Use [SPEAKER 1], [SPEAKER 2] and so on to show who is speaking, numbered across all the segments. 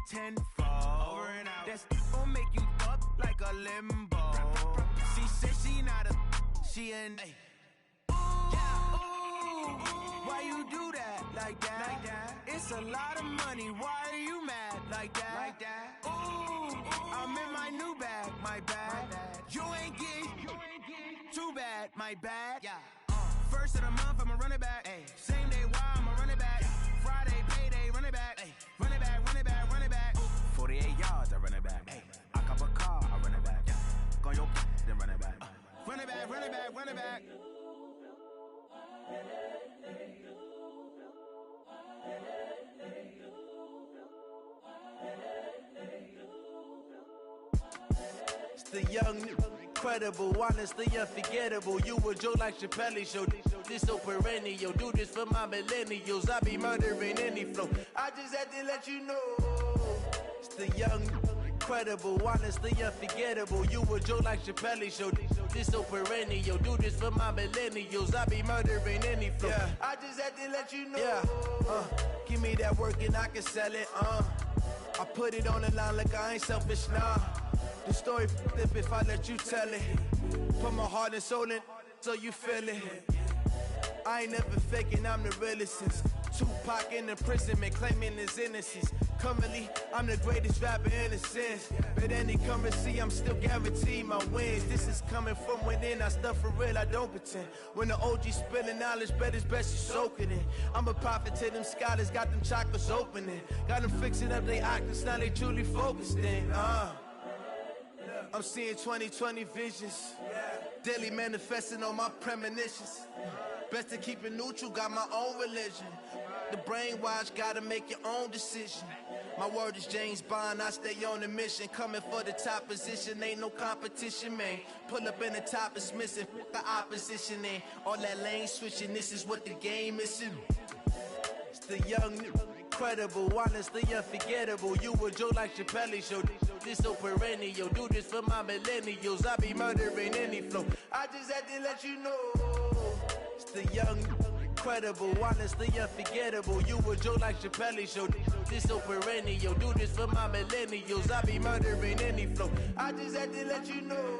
[SPEAKER 1] tenfold. Over and out. That's gon' make you up like a limbo. She said she not a, she an. Ooh, why you do that like that? It's a lot of money. Why are you mad like that? Ooh, I'm in my new bag, my bad. You ain't get too bad, my bad. First of the month, I'ma run it back. Same day, why I'ma run it back. Friday, payday, run it back. Run it back, run it back, run it back. 48 yards, I run it back. I cop a car, I run it back. Go on your then run it back. Run it back, run it back, run it back.
[SPEAKER 2] It's the young, incredible, honestly unforgettable. You a Joe like Chappelle show. This so perennial. Do this for my millennials. I be murdering any flow. I just had to let you know. It's the young, incredible, honestly unforgettable. You a Joe like Chappelle show. This so perennial. Do this for my millennials. I be murdering any flow. I just had to let you know. Give me that work and I can sell it. I put it on the line like I ain't selfish, nah. The story flip if I let you tell it. Put my heart and soul in so you feel it. I ain't never faking, I'm the realest since Tupac in imprisonment, claiming his innocence. Currently, I'm the greatest rapper in a sense. But any currency, I'm still guaranteed my wins. This is coming from within, I stuff for real, I don't pretend. When the OG spilling knowledge, bet it's best you soak it in. I'm a prophet to them scholars, got them chakras opening. Got them fixing up they octaves, now they truly focused in. I'm seeing 2020 visions. Daily manifesting on my premonitions. Best to keep it neutral, got my own religion. The brainwash, gotta make your own decision. My word is James Bond, I stay on the mission. Coming for the top position, ain't no competition, man. Pull up in the top, it's missing, the opposition in. All that lane switching, this is what the game is. It's the young, incredible, honestly unforgettable. You a Joe like Chappelle show. This so perennial. Do this for my millennials. I be murdering any flow. I just had to let you know. It's the young, incredible, honestly unforgettable. You a Joe like Chappelle show. This so perennial. Do this for my millennials. I be murdering any flow. I just had to let you know.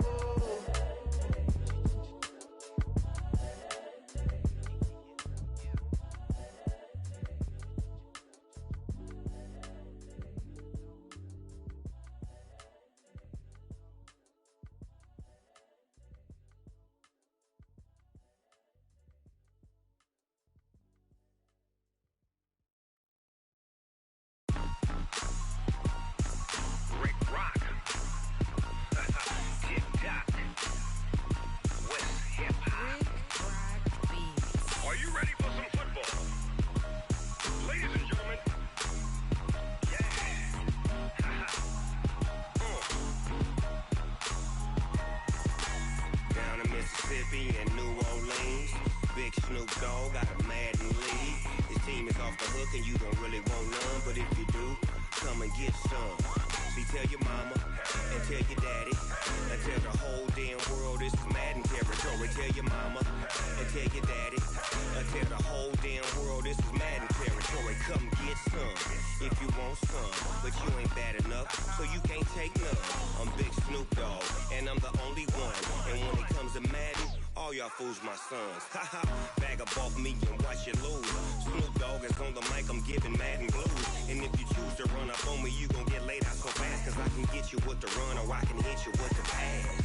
[SPEAKER 2] Fools my sons. Haha, bag up off me and watch you lose. Snoop Dogg is on the mic, I'm giving Madden blues. And if you choose to run up on me, you gon' get laid out so fast. Cause I can get you with the run or I can hit you with the pass.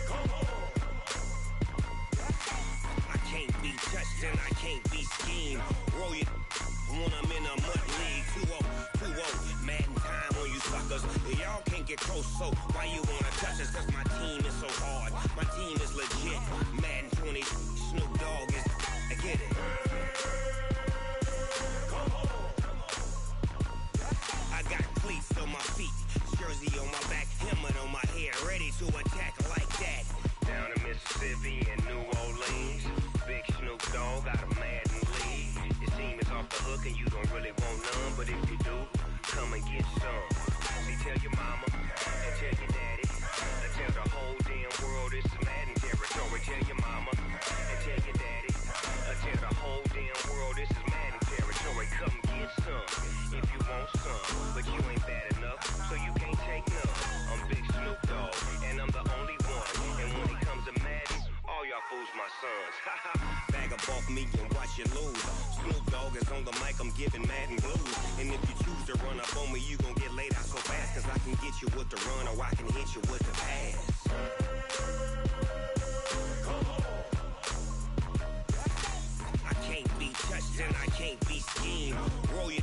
[SPEAKER 2] Come on. I can't be touched and I can't be schemed. Roll you when I'm in a mud league. 2-0, 2-0, Madden time on you suckers. Y'all can't get close, so why you wanna touch us? Cause my team is so hard. My team is legit. Madden 20, Snoop Dogg is. I get it. Come on. I got cleats on my feet, jersey on my back, helmet on my head, ready to attack like that. Down in Mississippi and New Orleans, big Snoop Dogg got a Madden league. Your team is off the hook and you don't really want none, but if you do, come and get some. See, tell your mama and tell your daddy. Tell the whole damn world this is Madden territory. Tell your mama and tell your daddy. Tell the whole damn world this is Madden territory. Come get some.
[SPEAKER 3] if you want some, but you ain't bad enough, so you can't take none. I'm Big Snoop Dogg, and I'm the only one. And when it comes to Madden, all y'all fools my sons. Bag up off me and watch you lose. Snoop Dogg is on the mic, I'm giving Madden blues. And if you choose to run up on me, you gon' get laid out so fast. Cause I can get you with the run or I can hit you with the pass. I can't be touched and I can't be schemed. Roll you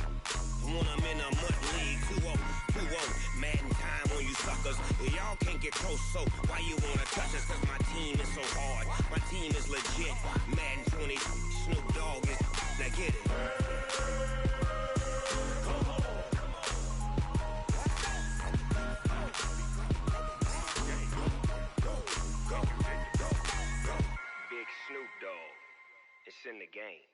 [SPEAKER 3] when I'm in a mud league. 2-0, 2-0, Madden time on you suckers. Y'all can't get close, so why you wanna touch us? Cause my team is so hard, my team is legit. Madden 20, Snoop Dogg is, now get it. Big Snoop Dogg, it's in the game.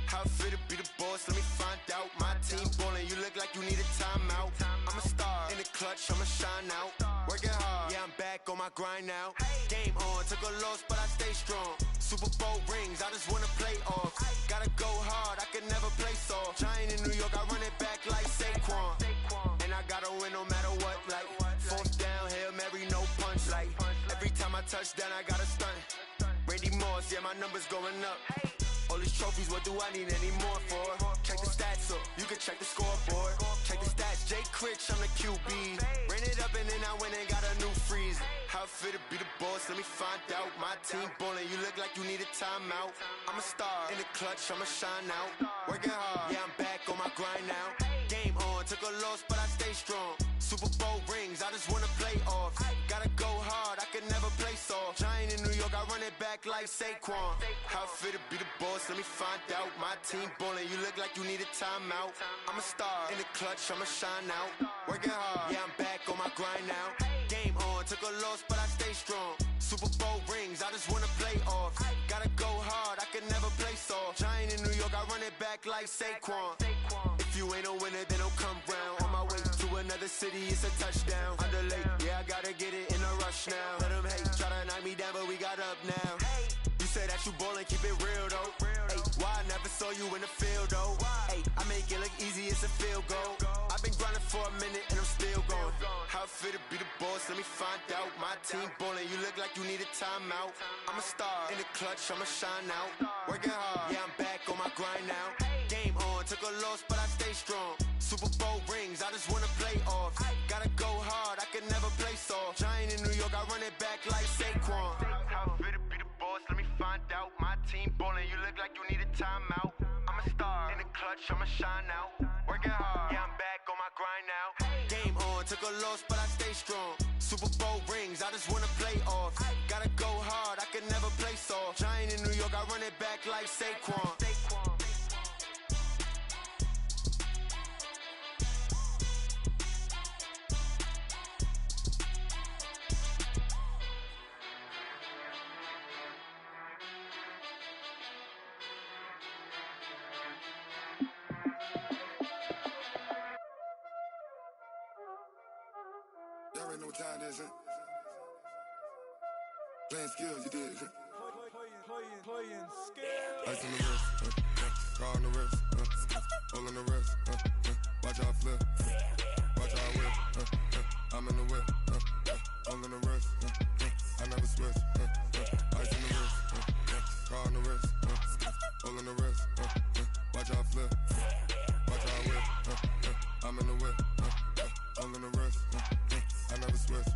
[SPEAKER 1] How fit to be the boss? Let me find out. My team ballin', you look like you need a timeout. I'm a star in the clutch, I'ma shine out. Working hard, yeah, I'm back on my grind now. Game on, took a loss, but I stay strong. Super Bowl rings, I just wanna play off. Gotta go hard, I can never play soft. Giant in New York, I run it back like Saquon. And I gotta win no matter what, like fourth down, Hail Mary, no punch. Like every time I touch down, I gotta stunt. Randy Moss, yeah, my numbers going up. All these trophies, what do I need any more for? Check the stats up, you can check the scoreboard. Check the stats, Jay Critch, I'm the QB. Ran it up and then I went and got a new freeze. How fit to be the boss, let me find out. My team ballin', you look like you need a timeout. I'm a star in the clutch, I'ma shine out. Working hard, yeah, I'm back on my grind now. Game on, took a loss, but I stay strong. Super Bowl rings, I just wanna play off. Gotta go hard, I can never play soft. Giant in New York, I run it back like Saquon. How fit to be the boss, let me find out. My team ballin', you look like you need a timeout. I'm a star in the clutch, I'ma shine out. Working hard, yeah, I'm back on my grind now. Game on, took a loss, but I stay strong. Super Bowl rings, I just wanna play off. Gotta go hard, I can never play soft. Giant in New York, I run it back like Saquon. If you ain't a winner, then don't come round. On my way to another city, it's a touchdown. Underlay, yeah, I gotta get it in a rush now. Let them hate, try to knock me down, but we got up now. You say that you ballin', keep it real though. Hey, why I never saw you in the field though? Hey, I make it look easy, it's a field goal. I've been grinding for a minute and I'm still going. How fit to be the boss, let me find out. My team ballin', you look like you need a timeout. I'm a star in the clutch, I'ma shine out. Working hard, yeah, I'm back on my grind now. Game on, took a loss, but I stay strong. Super Bowl rings, I just wanna play off. Gotta go hard, I can never play soft. Giant in New York, I run it back like Saquon. How fit to be the boss, let me find out. My team ballin', you look like you need a timeout. I'm a star in the clutch, I'ma shine out. Working hard, yeah, I'm back on my grind now. Game on, took a loss, but I stay strong. Super Bowl rings, I just wanna play off. Gotta go hard, I can never play soft. Giant in New York, I run it back like Saquon.
[SPEAKER 4] Y'all already know what time it is, huh? Playing skills, you did.
[SPEAKER 1] Playing skills.
[SPEAKER 4] Ice on the wrist, car on the wrist, hole on the wrist, watch how I flip, watch how I whip, I'm in the whip, hole on the wrist, I never switch, ice on the wrist, car on the wrist, hole on the wrist, watch how I flip, watch how I whip, I'm in the whip, hole on the wrist, I never switch,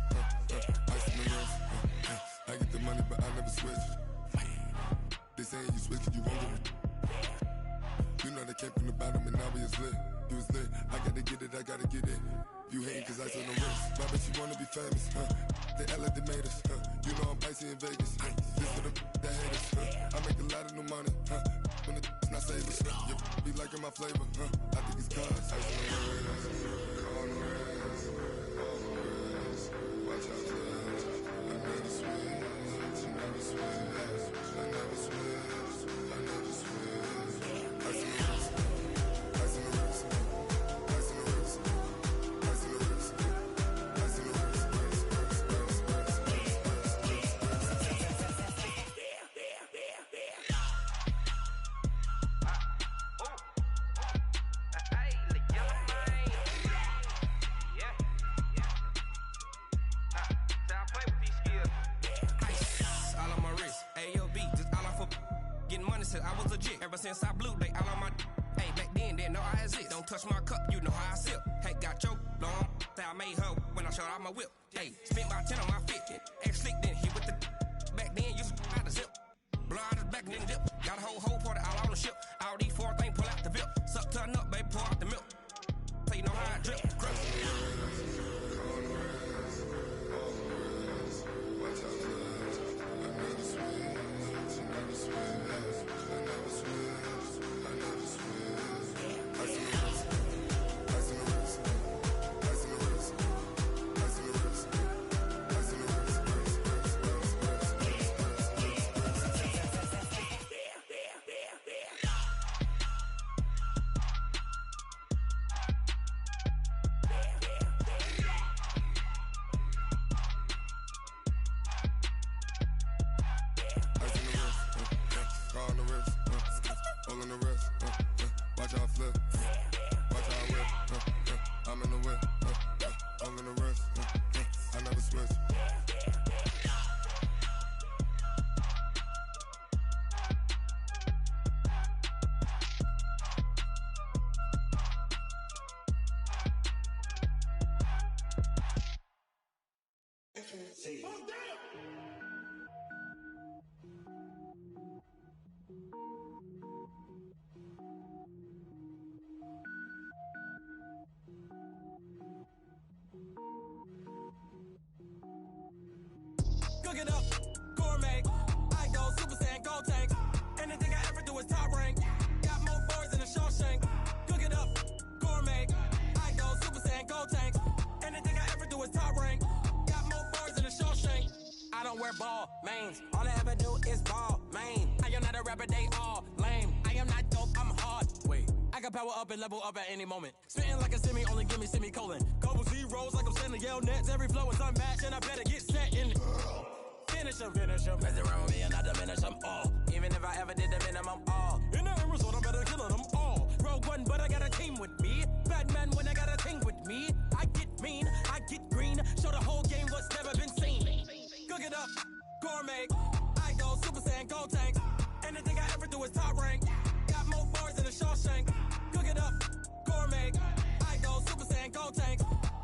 [SPEAKER 4] ice on the wrist, I get the money but I never switch. They saying you switch it, you won't get it. You know they came from the bottom and now we is lit. You was lit, I gotta get it, I gotta get it. You hating cause ice on the wrist. Why bet you wanna be famous, huh? They act like they made us, huh? You know I'm icy in Vegas, this for the that hate us, huh? I make a lot of new money, huh? When the not save us, you be liking my flavor, huh? I think it's cause ice on the wrist, on the wrist, on the wrist. Watch out for us, I never switch, I never switch. I never switch, I never switch. Ice in the wrist, ice in the wrist, ice in the wrist, ice in the wrist, ice in the wrist,
[SPEAKER 5] honest, I was legit. Ever since I blew, they all on my hey, back then, didn't know I exist. Don't touch my cup, you know how I sip. Hey, got your long, say I made her when I showed out my whip. Hey, spent about 10 on my fit. Ex-slick, then hit with the back then, used to out the zip. Blow out his back, then dip. Got a whole party all on the ship. All these 4 things, pull out the VIP. Suck, turn up, baby, pour out the milk. So you know how I drip. Grip. Cook it up, gourmet. I go Super Saiyan, gold tank. Anything I ever do is top rank. Got more boys than a Shawshank. Cook it up, gourmet. I go Super Saiyan, gold tank. Anything I ever do is top rank. Got more boys than a Shawshank. I don't wear ball mains. All I ever do is ball main. I am not a rapper, they all lame. I am not dope, I'm hard. Wait, I can power up and level up at any moment. Spitting like a semi, only give me semicolon. Couple zeros like I'm sending yell nets. Every flow is unmatched and I better get set in. Finish them. Mess around with me and I diminish them all. Even if I ever did the minimum all. In the end result, I'm better killing them all. Rogue One, but I got a team with me. Batman when I got a team with me. I get mean, I get green. Show the whole game what's never been seen. Cook it up, gourmet. I go Super Saiyan, gold tank. Anything I ever do is top rank. Got more bars than a Shawshank. Cook it up, gourmet. I go Super Saiyan, gold tank.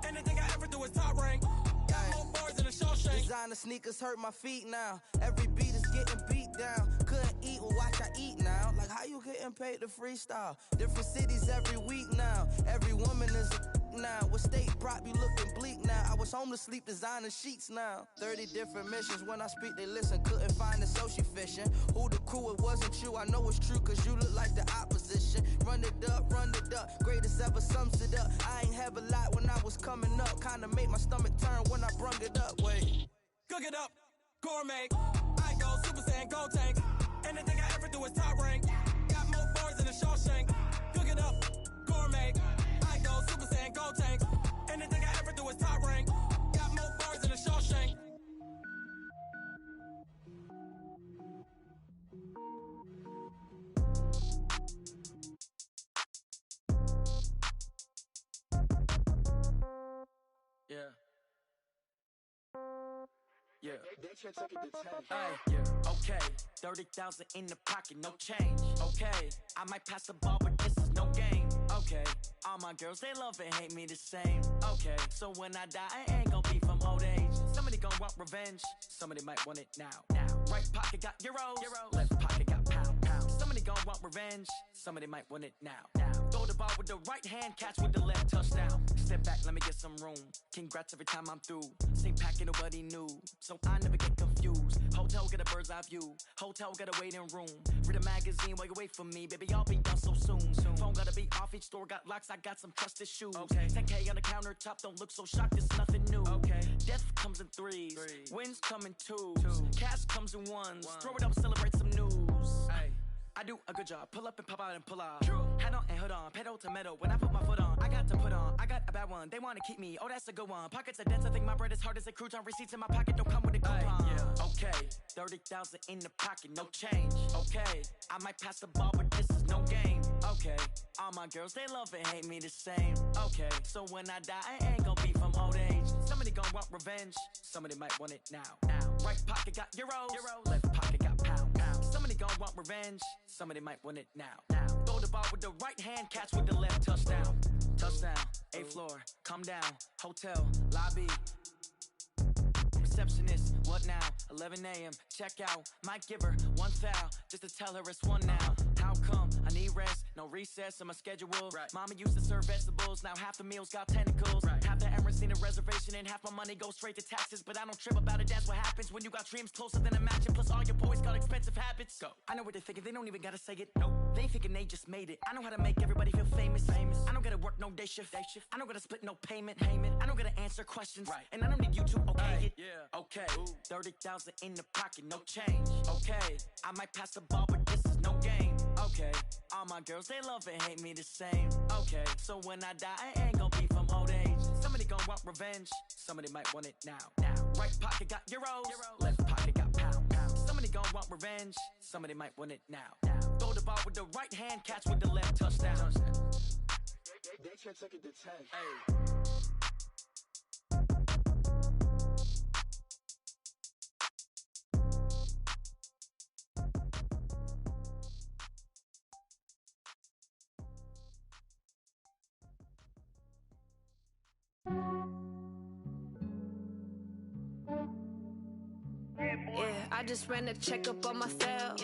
[SPEAKER 5] Anything I ever do is top rank. Got more bars than a Shawshank.
[SPEAKER 2] Designer sneakers hurt my feet now. Every beat is getting beat down. Couldn't eat, well watch I eat now. Like how you getting paid to freestyle? Different cities every week now. Every woman is a now. What state prop you looking bleak now? I was home to sleep designer sheets now. 30 different missions. When I speak they listen. Couldn't find it so she fishing. Who the crew, it wasn't you. I know it's true cause you look like the opposition. Run it up. Greatest ever sums it up. I ain't have a lot when I was coming up. Kinda made my stomach turn when I brung it up. Wait.
[SPEAKER 5] Cook it up, gourmet. I go Super Saiyan, gold tank. Anything I ever do is top rank. Got more bars than a Shawshank. Cook it up, gourmet. I go Super Saiyan, gold tank. Anything I ever do is top rank. Got more bars than a Shawshank.
[SPEAKER 6] Yeah. Yeah. Okay. 30,000 in the pocket, no change. Okay. I might pass the ball, but this is no game. Okay. All my girls, they love and hate me the same. Okay. So when I die, I ain't gon' be from old age. Somebody gon' want revenge. Somebody might want it now. Right pocket got euros. Left pocket got pound. Somebody gon' want revenge. Somebody might want it now. Throw the ball with the right hand, catch with the left, touchdown. Step back, let me get some room. Congrats every time I'm through. Same packet, nobody knew. So I never get confused. Hotel get a bird's eye view. Hotel got a waiting room. Read a magazine while you wait for me. Baby, I'll be done so soon. Phone gotta be off, each store got locks. I got some trusted shoes. Okay. 10K on the countertop, don't look so shocked, it's nothing new. Okay. Death comes in threes. Wins come in twos. Cash comes in ones. Throw it up, celebrate some news. Ay. I do a good job. Pull up and pop out and pull out. True. Head on and hood on. Pedal to metal. When I put my foot on, I got to put on. I got a bad one. They want to keep me. Oh, that's a good one. Pockets are dense. I think my bread is hard as a crouton. Receipts in my pocket don't come with a coupon. Yeah. Okay. 30,000 in the pocket. No change. Okay. I might pass the ball, but this is no game. Okay. All my girls, they love and hate me the same. Okay. So when I die, I ain't gonna be from old age. Somebody gonna want revenge. Somebody might want it now. Right pocket got euros. Left pocket got pound. Somebody gonna want revenge, somebody might want it now. Throw the ball with the right hand, catch with the left, touchdown. Touchdown, 8th floor, come down, hotel, lobby. Receptionist, what now? 11 a.m., check out. Might give her one foul, just to tell her it's one now. How come? I need rest, no recess in my schedule. Right. Mama used to serve vegetables, now half the meals got tentacles. Right. Half the errands need a reservation and half my money goes straight to taxes. But I don't trip about it, that's what happens when you got dreams closer than a match. Plus all your boys got expensive habits. Go. I know what they're thinking, they don't even gotta say it. Nope. They thinking they just made it. I know how to make everybody feel famous. I don't gotta work no day shift. I don't gotta split no payment. I don't gotta answer questions. Right. And I don't need you to okay it. Yeah. Okay. 30,000 in the pocket, no change. Okay. I might pass the ball, but this is no game. Okay. All my girls, they love and hate me the same. Okay. So when I die, I ain't gonna be from old age. Somebody gon' want revenge. Somebody might want it now. Right pocket got euros. Left pocket got pound. Somebody gon' want revenge. Somebody might want it now. Throw the ball with the right hand, catch with the left, touchdown.
[SPEAKER 7] They can't take it to 10. Hey.
[SPEAKER 8] Yeah, I just ran a checkup on myself.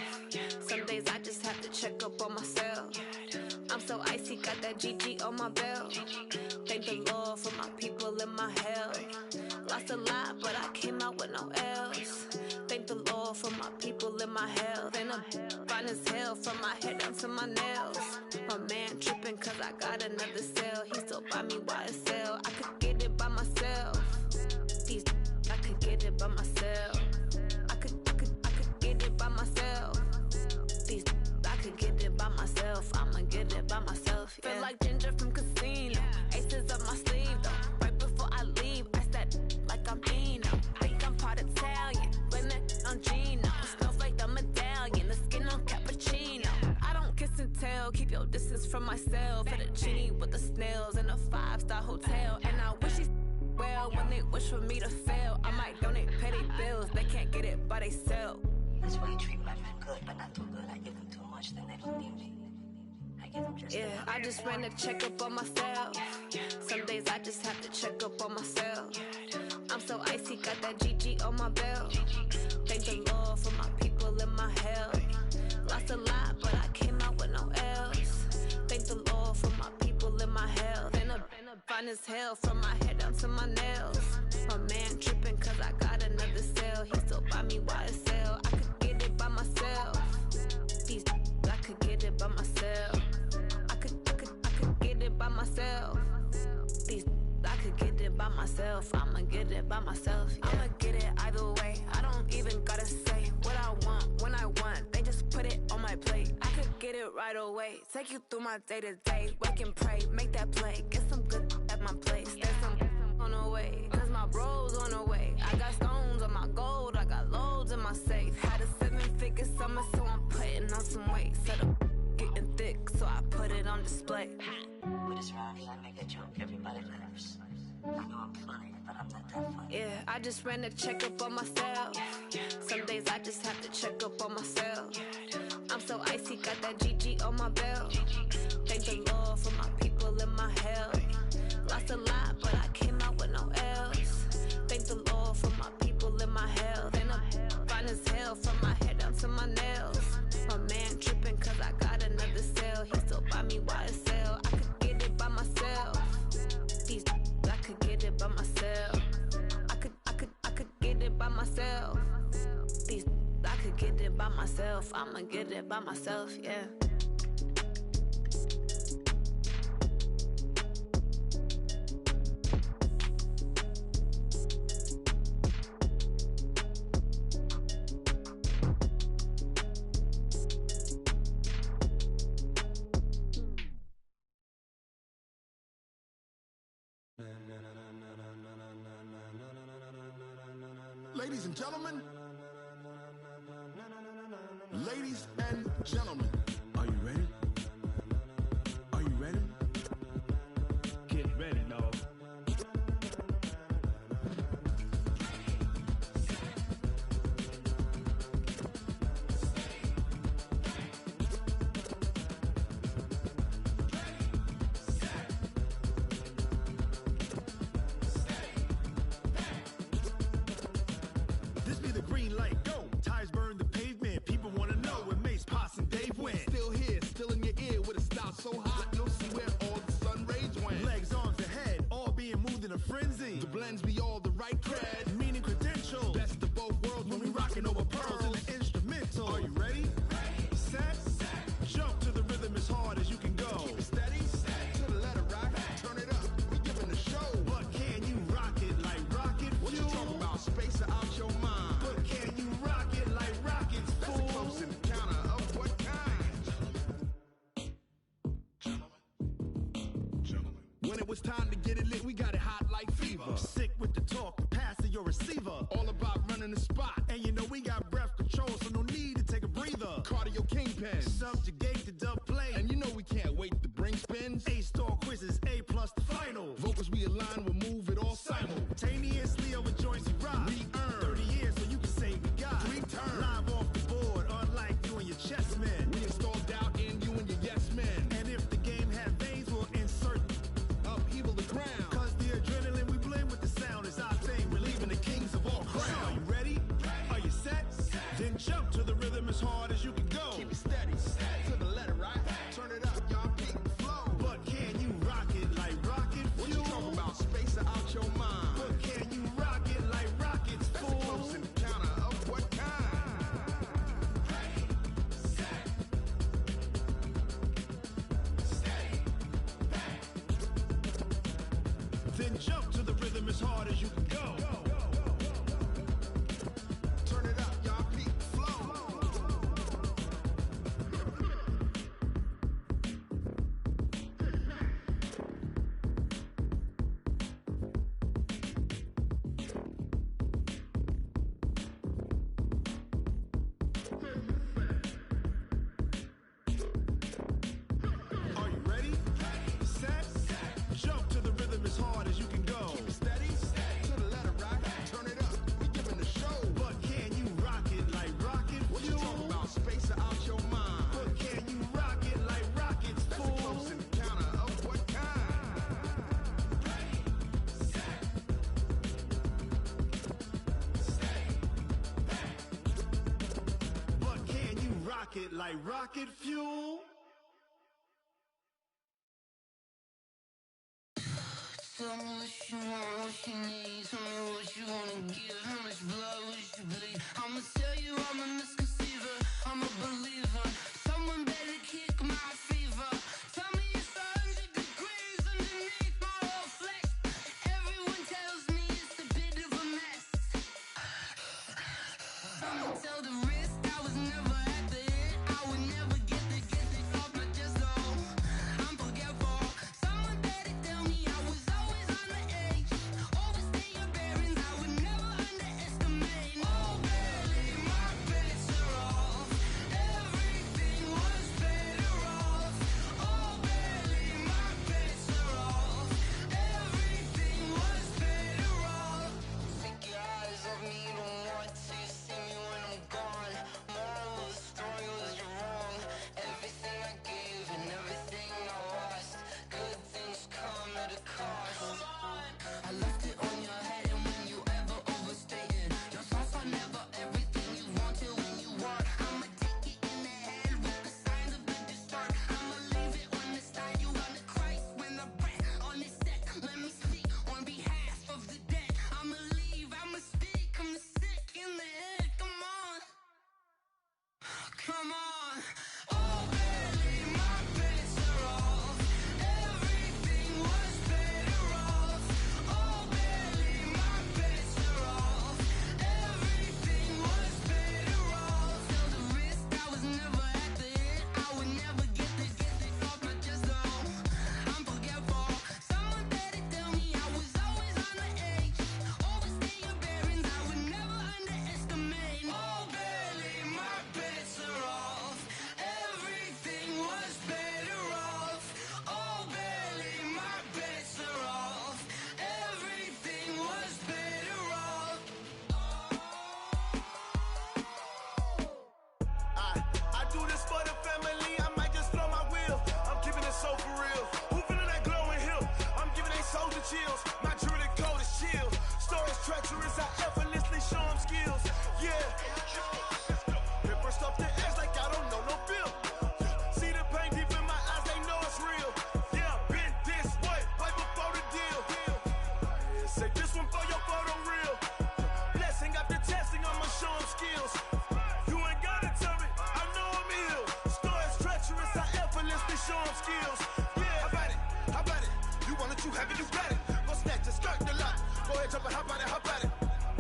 [SPEAKER 8] Some days I just have to check up on myself. I'm so icy, got that GG on my belt. Thank the Lord for my people and my health. Lost a lot, but I came out with no else. Thank the Lord for my people and my health. And I'm fine as hell from my head down to my nails. My man tripping cause I got another cell. He still buy me YSL. I could get it by myself. These I could get it by myself. I could get it by myself. These I could get it by myself. I'ma get it by myself. Yeah. Feel like Ginger from Casino. Aces up my sleeve though. Right before I leave, I said like I'm Dino. Think I'm part Italian. Blame it on Gino. Snowflake the medallion. The skin on cappuccino. I don't kiss and tell. Keep your distance from myself. Fettuccine with the snails in a 5-star hotel. And I wish he's well when they wish for me to fail. I might donate, pay their bills. They can't get it by they sell.
[SPEAKER 9] That's why you treat my friend good, but not too good. I give them too much, then they don't need me. I give them just enough.
[SPEAKER 8] I just ran a checkup on myself. Some days I just have to check up on myself. I'm so icy, got that GG on my belt. Thank the Lord for my people and my health. Lost a lot, but I came out with no else. Thank the Lord for my people and my health. And I'm fine as hell from my head down to my nails. My man tripping cause I got another cell. He still buy me YSL. I could get it by myself. These I could get it by myself. I could get it by myself. These I could get it by myself. I'ma get it by myself. Yeah. I'ma get it either way. I don't even gotta say what I want when I want. They just put it on my plate. I could get it right away. Take you through my day to day. Wake and pray, make that play. Get some good at my place. There's some on the way. Cause my bros on the way. I got stones on my gold. I got loads in my safe. Had a 7-figure summer, so I'm putting on some weight. Set up getting thick, so I put it on display.
[SPEAKER 9] With this round here, I make a joke. Everybody laughs. I know I'm funny, but I'm not that funny.
[SPEAKER 8] Yeah, I just ran a checkup on myself. Some days I just have to check up on myself. I'm so icy, got that GG on my belt. Thank the Lord for my people and my health. Lost a lot, but I came out with no else. Thank the Lord for my people and my health. And I'm fine as hell from my head down to my nails. My man tripping cause I got another cell. He still buy me YSL. I could get it by myself. These I could get it by myself. I could get it by myself. These I could get it by myself. I'ma get it by myself, yeah.
[SPEAKER 7] Ladies and gentlemen, ladies and gentlemen, are you ready? Are you ready? Get ready, dog. Now it's time to get it lit, we got it hot like fever. Sick with the talk, pass to your receiver. All about running the spot, and you know we got breath control, so no need to take a breather. Cardio kingpin, subjugate the dub play, and you know we can't wait to bring spins. A-star quizzes, A+ the final. Vocals we align, we'll move it all simultaneously over joints we rock. We earn 30 years, so you can say we got 3 turns. Live off the board, unlike you and your chess men. We install doubt in you and your yes men. And if the game had veins, we'll insert upheaval the ground. Cause the adrenaline we blend with the sound is our thing. We're leaving the kings of all crowns. So are you ready? Are you set? Then jump to the rhythm as hard as you can go. Keep it steady, to the letter, right? Turn it up, y'all, keep the flow. But can you rock it like rocket fuel? What you talking about? Space out your mind. But can you rock it like rockets, fool? That's a close encounter of what kind? Ready, set, steady, back. Then jump to the rhythm as hard as you can go. Turn it up, y'all, peak flow. Are you ready? Set, jump to the rhythm as hard as you can go. Keep it steady, to the letter, right? Turn it up, we giving the show. But can you rock it like rocket fuel? What you talking about? Space out your mind. But can you rock it like rockets, fool? That's a close encounter of what kind? Ready, set, steady, back. But can you rock it like rocket fuel?
[SPEAKER 10] Tell me what you want, what you need. Tell me what you wanna give. How much blood would you bleed? I'ma tell you I'm a misconceiver. I'm a believer. Someone better kick my fever. Tell me it's 100 degrees underneath my whole flesh. Everyone tells me it's a bit of a mess. I'ma tell the risk I was never at the hit. I would never get it off my chest though. I'm forgetful. Someone better tell me I was always on the edge. Overstay your bearings, I would never underestimate. Oh, barely, my bets are off. Everything was better off. Oh, barely, my bets are off. Everything was better off. Take your eyes off me, you don't want to see me when I'm gone. Moral of the story was you're wrong. Everything I gave and everything I lost. Good things come at a cost. I left it on your head, and when you ever overstay it, your thoughts are never everything you wanted when you want. I'ma take it in the head with the signs of the distort. I'ma leave it on the side. You on the Christ when the breath on the set. Let me speak on behalf of the dead. I'ma leave, I'ma speak. I'm sick in the head. Come on, come on. Oh, barely, my bets are off. Everything was better off. Oh, barely, my bets are off. Everything was better off. Tell the risk I was never at the hit. I would never get it off my chest though. I'm forgetful. Someone better tell me I was always on the edge. Overstay your bearings, I would never underestimate. Oh, barely, my bets are off. Everything was better off. Oh, barely, my bets are off. Everything was better off.
[SPEAKER 2] I do this for the family, I might just blow my wheel. I'm keeping it so for real. Who feeling that glowing hill? I'm giving they soldier chills. My jewelry code is chill. Stories treacherous, I effortlessly show them skills. Yeah. Hit burst off the edge like I don't know no feel. See the pain deep in my eyes, they know it's real. Yeah, been this way, right before the deal. Say this one for your photo reel. Blessing after testing, I'ma show them skills. You ain't gotta tell me, I know I'm ill. Stories treacherous, I effortlessly show them skills. Yeah, how about it? How about it? You want it, you have it, you got it. Go snatch it, skirt the lot. Go ahead, jump it, how about it? How about it?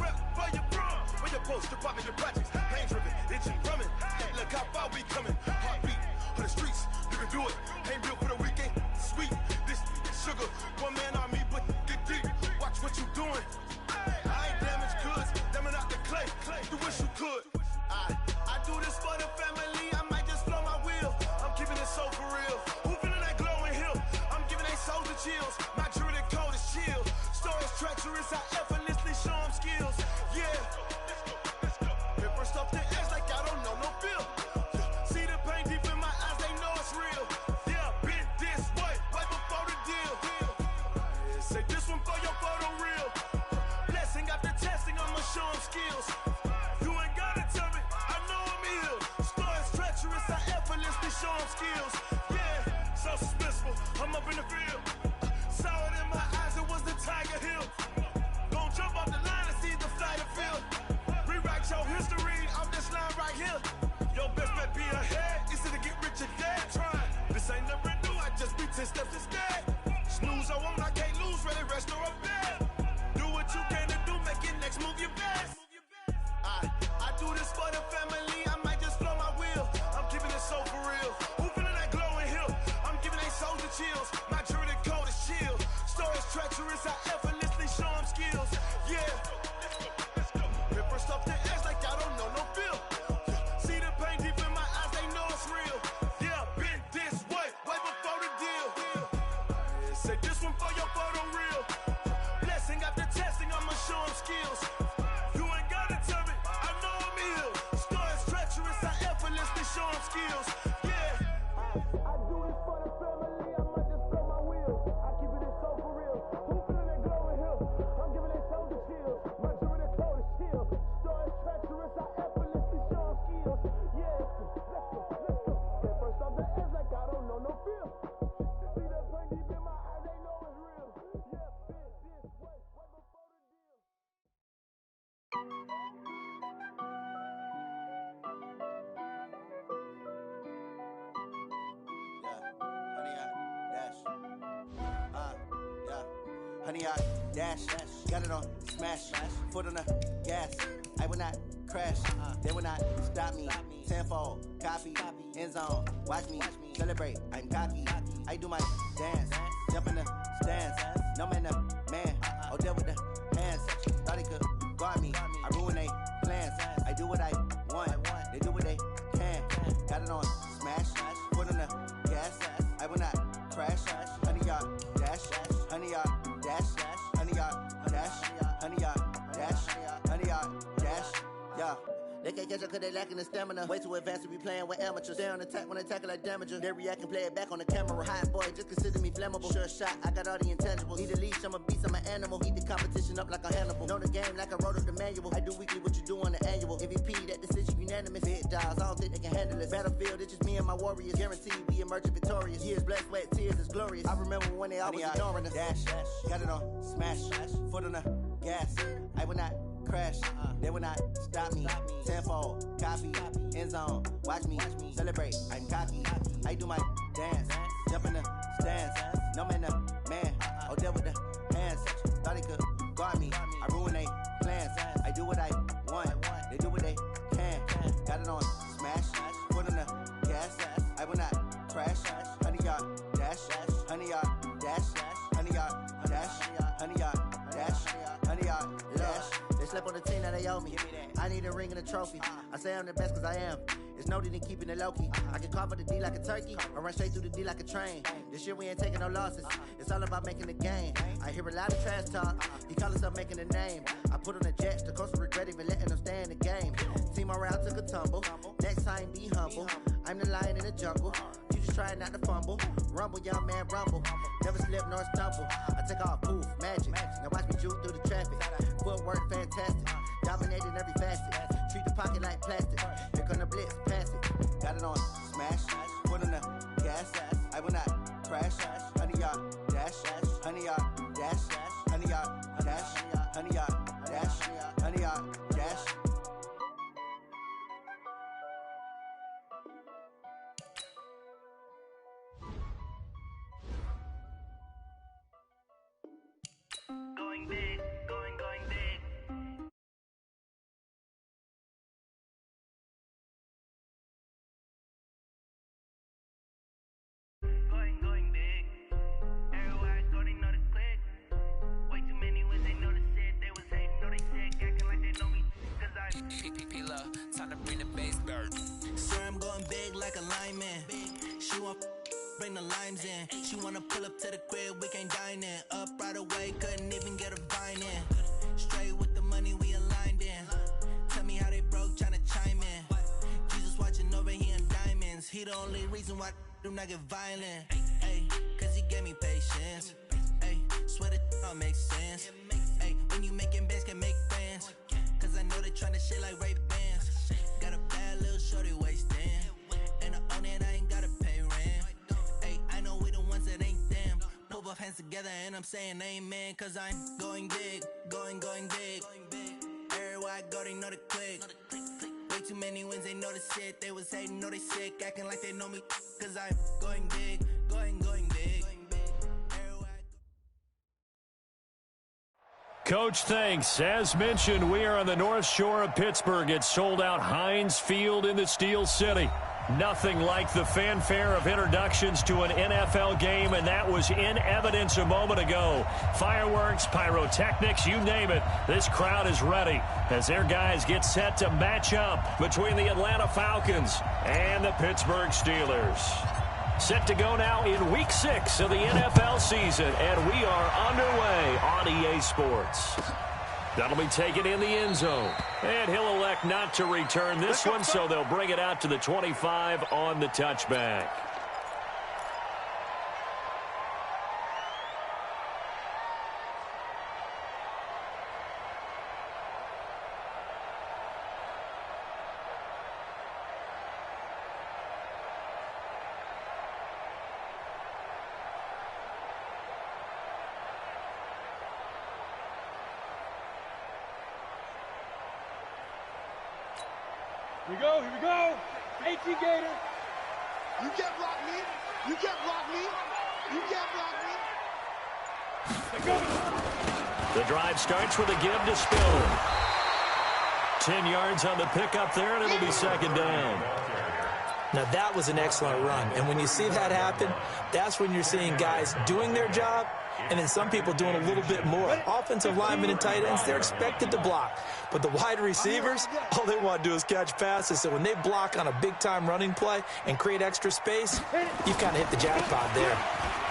[SPEAKER 2] Rep for your bro, for your poster, popping your projects. Pain driven, itching, drumming. Look how far we coming. Heartbeat for the streets, you can do it. Ain't built for the weekend. Sweet, this
[SPEAKER 11] sugar. One man on me, but get deep. Watch what you doing. I ain't damaged goods, damn it out the clay. You wish you could. I do this for the family. I might just blow my wheel. I'm keeping it so for real. Who feeling that glowing hill? I'm giving they souls the chills. My jewelry code is chill. Stories treacherous, I effortlessly show them skills. Yeah. Paper stuff the edge like I don't know no feel. See the pain deep in my eyes, they know it's real. Yeah, been this way, right before the deal. Say this one for your photo real. Blessing after testing, I'ma show them skills. You ain't gotta tell me, I know I'm ill. Stories treacherous, I effortlessly show them skills. Yeah, so suspenseful, I'm up in the field. Saw it in my eyes, it was the Tiger Hill. Gon' jump off the line and see the flight of field. Rewrite your history on this line right here. Your best bet be ahead, easy to get rich or dead. Trying, this ain't never new, I just be 10 steps instead. Snooze I won't, I can't lose, ready, rest or up bed. Do what you can to do, make your next move your best. I do this for the family, I might just blow my wheel. I'm keeping it so for real. Who feeling that glowing hill? I'm giving they souls the chills. My jewelry code is chill. Stories treacherous, I effortlessly show them skills. Yeah. Paper stuff the edge like I don't know no feel. See the pain deep in my eyes, they know it's real. Yeah, been this way, way before the deal. Say this one for your photo real. Blessing after testing, I'ma show them skills. You ain't gotta tell me, I know I'm ill. Stories treacherous, I effortlessly show them skills. Yeah. I do this for the family, I might just blow my wheel. I keep it so for real. Who feeling that glowing hill? I'm giving they souls the chills. My jewelry code is chill. Stories treacherous, I effortlessly show them skills. Yeah, let's go. Get first off the edge like I don't know no feel. See that pain deep in my eyes, they know it's real. Yeah, been this way, right before the deal.
[SPEAKER 2] Honey, I dash, got it on smash, foot on the gas. I will not crash, they will not stop me. Tenfold, copy, end zone, watch me celebrate. I'm cocky, I do my dance, jump in the stands. No man, the man, oh deal with the hands. Thought he could guard me, I ruin they plans. I do what I want, they do what they can. Got it on smash, foot on the gas. I will not crash, honey, y'all dash, honey, y'all dash, honey, y'all dash, honey, y'all dash, honey, y'all dash, yeah. They can't catch up cause they lacking the stamina. Way too advanced to be playing with amateurs. They on attack when they tackle like damager. They react and play it back on the camera. Hot boy, just consider me flammable. Sure shot, I got all the intangibles. Need a leash, I'm a beast, I'm an animal. Eat the competition up like a Hannibal. Know the game like I wrote up the manual. I do weekly what you do on the annual. MVP, that decision unanimous. Big dials, I don't think they can handle it. Battlefield, it's just me and my warriors. Guaranteed we emerge victorious. Years, blood, sweat, tears, it's glorious. I remember when they always ignoring us. Dash, got it on smash, foot on the gas. I will not crash, they will not stop me. Tenfold, copy, end zone, watch me celebrate. I'm cocky, I do my dance, jump in the stands. No man, the man, oh deal with the hands. Thought he could guard me, I ruin they plans. I do what I want, they do what they can. Got it on smash, foot on the gas. I will not crash, honey, y'all dash, honey, y'all dash, honey, y'all dash, honey, y'all dash, honey, y'all dash. They slept on the team that they owe me. I need a ring and a trophy. I say I'm the best cause I am. It's no need in keeping it low-key. I can carve up the D like a turkey or run straight through the D like a train. This year we ain't taking no losses. It's all about making the game. I hear a lot of trash talk. He call himself making a name. I put on the jets. The coach will regret even letting them stay in the game. Team around took a tumble. Next time be humble. I'm the lion in the jungle. You just try not to fumble. Rumble, young man, rumble. Never slip nor stumble. I take off, poof, magic. Now watch me juke through the traffic. Footwork fantastic. Dominating every facet. Treat the pocket like plastic. Here come the blitz, pass it. Got it on smash. Foot on the gas. I will not crash. Honey, y'all dash. Honey, y'all dash. Honey, y'all dash. Honey, y'all dash. Honey, y'all dash.
[SPEAKER 3] Going big, going big.
[SPEAKER 12] time to bring the bass bird.
[SPEAKER 2] Sir, I'm going big like a lineman. She want bring the limes in. She wanna pull up to the crib, we can't dine in. Up right away, couldn't even get a vine in. Straight with the money we aligned in. Tell me how they broke, tryna chime in. Jesus watching over here in diamonds. He the only reason why do not get violent. Ay, cause he gave me patience. Ay, swear that all makes sense. Ay, when you making bands can make friends. Cause I know they tryna shit like Ray Bans. Got a bad little shorty wasting. And I own it, I ain't gotta pay rent. Ay, I know we the ones that ain't them. Pull both hands together and I'm saying amen. Cause I'm going big, going big. Everywhere I go, they know the click. Way too many wins, they know the shit. They was hating, know they sick, acting like they know me. Cause I'm going big, going big.
[SPEAKER 13] Coach, thanks. As mentioned, we are on the North Shore of Pittsburgh. It's sold out Heinz Field in the Steel City. Nothing like the fanfare of introductions to an NFL game, and that was in evidence a moment ago. Fireworks, pyrotechnics, you name it. This crowd is ready as their guys get set to match up between the Atlanta Falcons and the Pittsburgh Steelers. Set to go now in Week 6 of the NFL season, and we are underway on EA Sports. That'll be taken in the end zone. And he'll elect not to return this one, so they'll bring it out to the 25 on the touchback.
[SPEAKER 14] Here we go. 18 Gator. You can't block me. You can't block me. You can't block me.
[SPEAKER 13] The drive starts with a give to Spiller. 10 yards on the pickup there, and it'll be second down.
[SPEAKER 15] Now, that was an excellent run. And when you see that happen, that's when you're seeing guys doing their job and then some people doing a little bit more. Offensive linemen and tight ends, they're expected to block. But the wide receivers, all they want to do is catch passes. So when they block on a big-time running play and create extra space, you kind of hit the jackpot there.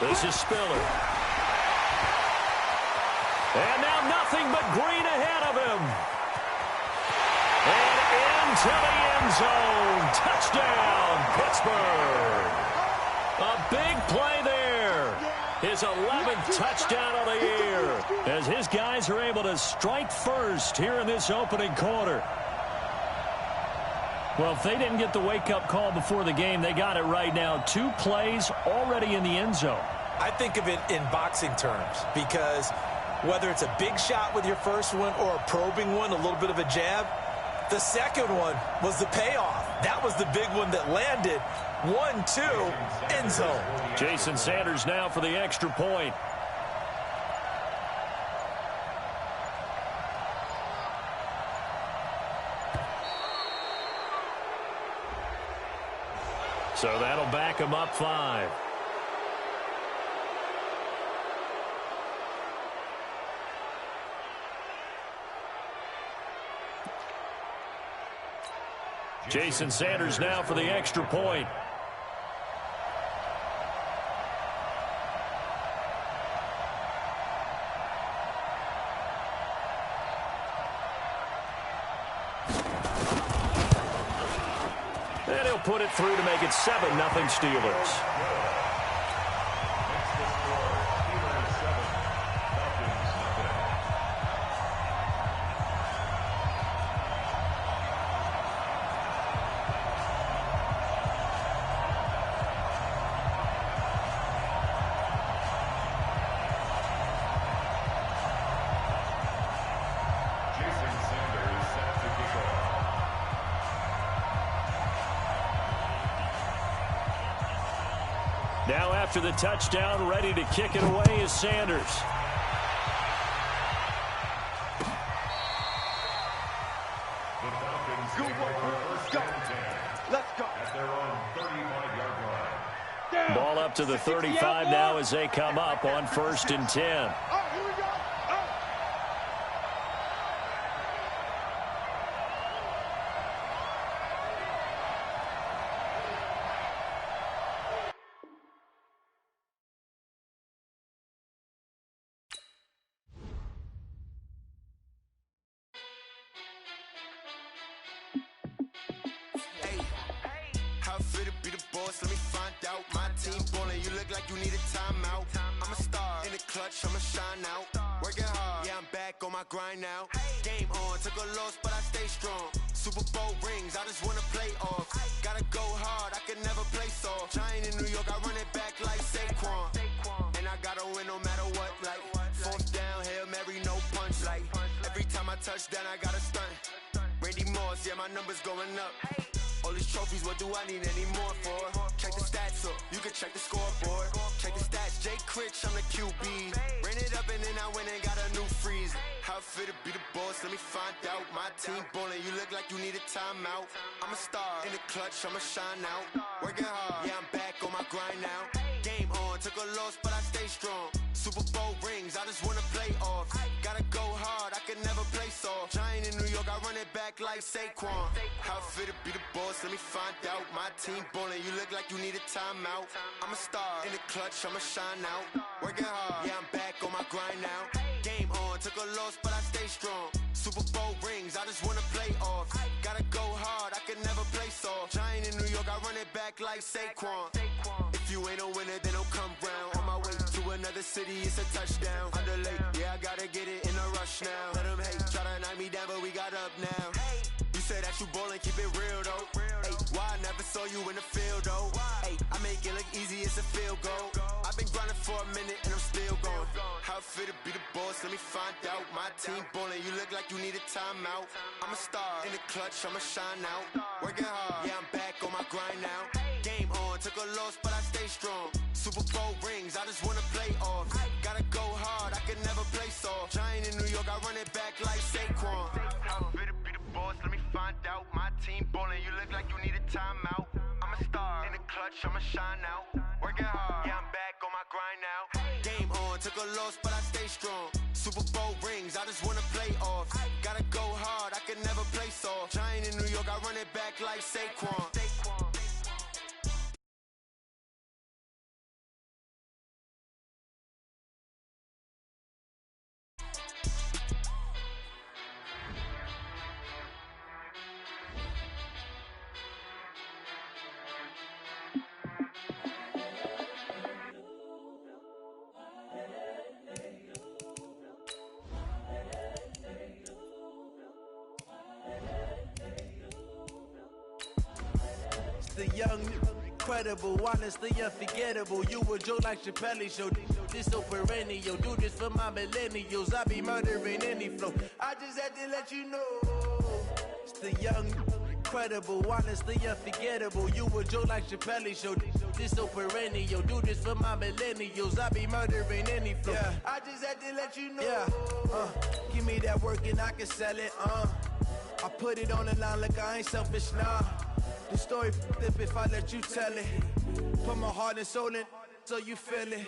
[SPEAKER 13] This is Spiller. And now nothing but green ahead of him. And into the end zone. Touchdown, Pittsburgh. A big play there. His 11th touchdown of the year as his guys are able to strike first here in this opening quarter. Well, if they didn't get the wake-up call before the game, they got it right now. 2 plays already in the end zone.
[SPEAKER 15] I think of it in boxing terms because whether it's a big shot with your first one or a probing one, a little bit of a jab, the second one was the payoff. That was the big one that landed. 1-2, end zone.
[SPEAKER 13] Jason Sanders now for the extra point. So that'll back him up 5. Jason Sanders now for the extra point. And he'll put it through to make it 7-0 Steelers. Now after the touchdown, ready to kick it away is Sanders.
[SPEAKER 14] The Falcons go. Let's go. At their own 35-yard line.
[SPEAKER 13] Ball up to the 35 now as they come up on 1st and 10.
[SPEAKER 14] Oh, here we go.
[SPEAKER 11] How I feel to be the boss, let me find out. My team ballin', you look like you need a timeout. I'm a star, in the clutch, I'ma shine out. Working hard, yeah, I'm back on my grind now. Game on, took a loss, but I stay strong. Super Bowl rings, I just wanna play off. Gotta go hard, I can never play soft. Giant in New York, I run it back like Saquon. And I gotta win no matter what, like fourth down, Hail Mary, no punch. Like every time I touch down, I gotta stunt. Randy Moss, yeah, my numbers going up. All these trophies, what do I need any more for? Check the stats up, you can check the scoreboard. Check the stats, Jake Critch, I'm the QB. Ran it up and then I went and got a new freeze. How I feel to be the boss, let me find out. My team ballin', you look like you need a timeout. I'm a star, in the clutch, I'ma shine out. Working hard, yeah, I'm back on my grind now. Game on, took a loss, but I stay strong. Super Bowl rings, I just wanna play off. Gotta go hard, I can never play soft. Giant in New York, I run it back like Saquon. How I feel to be the boss, let me find out. My team ballin', you look like you need a timeout. I'm a star, in the clutch, I'ma shine out. Working hard, yeah, I'm back on my grind now. Game on, took a loss, but I stay strong. Super Bowl rings, I just wanna play off. Gotta go hard, I can never play soft. Giant in New York, I run it back like Saquon. If you ain't a winner, then don't come round. On my way to another city, it's a touchdown. Underlay, yeah, I gotta get it in a rush now. Let them hate, try to knock me down, but we got up now. You say that you ballin', keep it real though. Hey, why I never saw you in the field though? Hey, I make it look easy, it's a field goal. I've been grinding for a minute and I'm still going. How I feel to be the boss, let me find out. My team ballin', you look like you need a timeout. I'm a star, in the clutch, I'ma shine out. Working hard, yeah, I'm back on my grind now. Game on, took a loss, but I stay strong. Super Bowl rings, I just wanna play off. Gotta go hard, I can never play soft. Giant in New York, I run it back like Saquon. How I feel to be the boss, let me find out. My team ballin', you look like you need a timeout. I'm a star, in the clutch, I'ma shine out. Working hard, yeah, I'm back on my grind now. Game on, took a loss, but I stay strong. Super Bowl rings, I just wanna play off. Gotta go hard, I can never play soft. Giant in New York, I run it back like Saquon.
[SPEAKER 2] The young, incredible, honestly unforgettable. You a Joe like Chappelle show. This so perennial. Do this for my millennials. I be murdering any flow. I just had to let you know. It's the young, incredible, honestly unforgettable. You a Joe like Chappelle show. This so perennial. Do this for my millennials. I be murdering any flow. Yeah. I just had to let you know. Yeah. Give me that work and I can sell it. I put it on the line like I ain't selfish, nah. The story flip if I let you tell it. Put my heart and soul in so you feel it.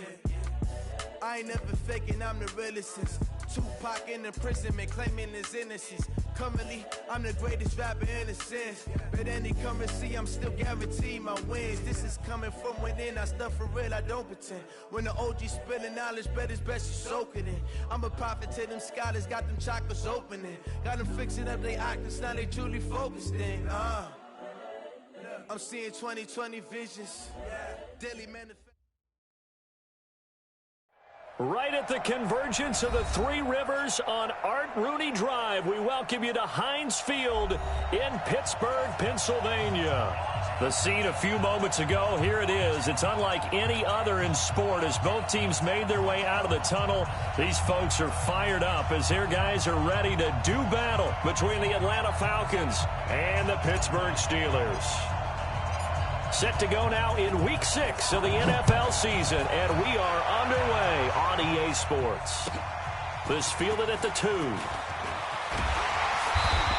[SPEAKER 2] I ain't never faking, I'm the realest since Tupac in imprisonment, claiming his innocence. Currently, I'm the greatest rapper in a sense. But any currency, I'm still guaranteed my wins. This is coming from within, I stuff for real, I don't pretend. When the OG spilling knowledge, bet it's best you soak it in. I'm a prophet to them scholars, got them chakras opening. Got them fixing up they octaves, now they truly focused in. I'm seeing 2020 visions. Daily manifest.
[SPEAKER 13] Right at the convergence of the Three Rivers on Art Rooney Drive, we welcome you to Heinz Field in Pittsburgh, Pennsylvania. The scene a few moments ago, here it is. It's unlike any other in sport as both teams made their way out of the tunnel. These folks are fired up as their guys are ready to do battle between the Atlanta Falcons and the Pittsburgh Steelers. Set to go now in Week 6 of the NFL season, and we are underway on EA Sports. This fielded at the 2.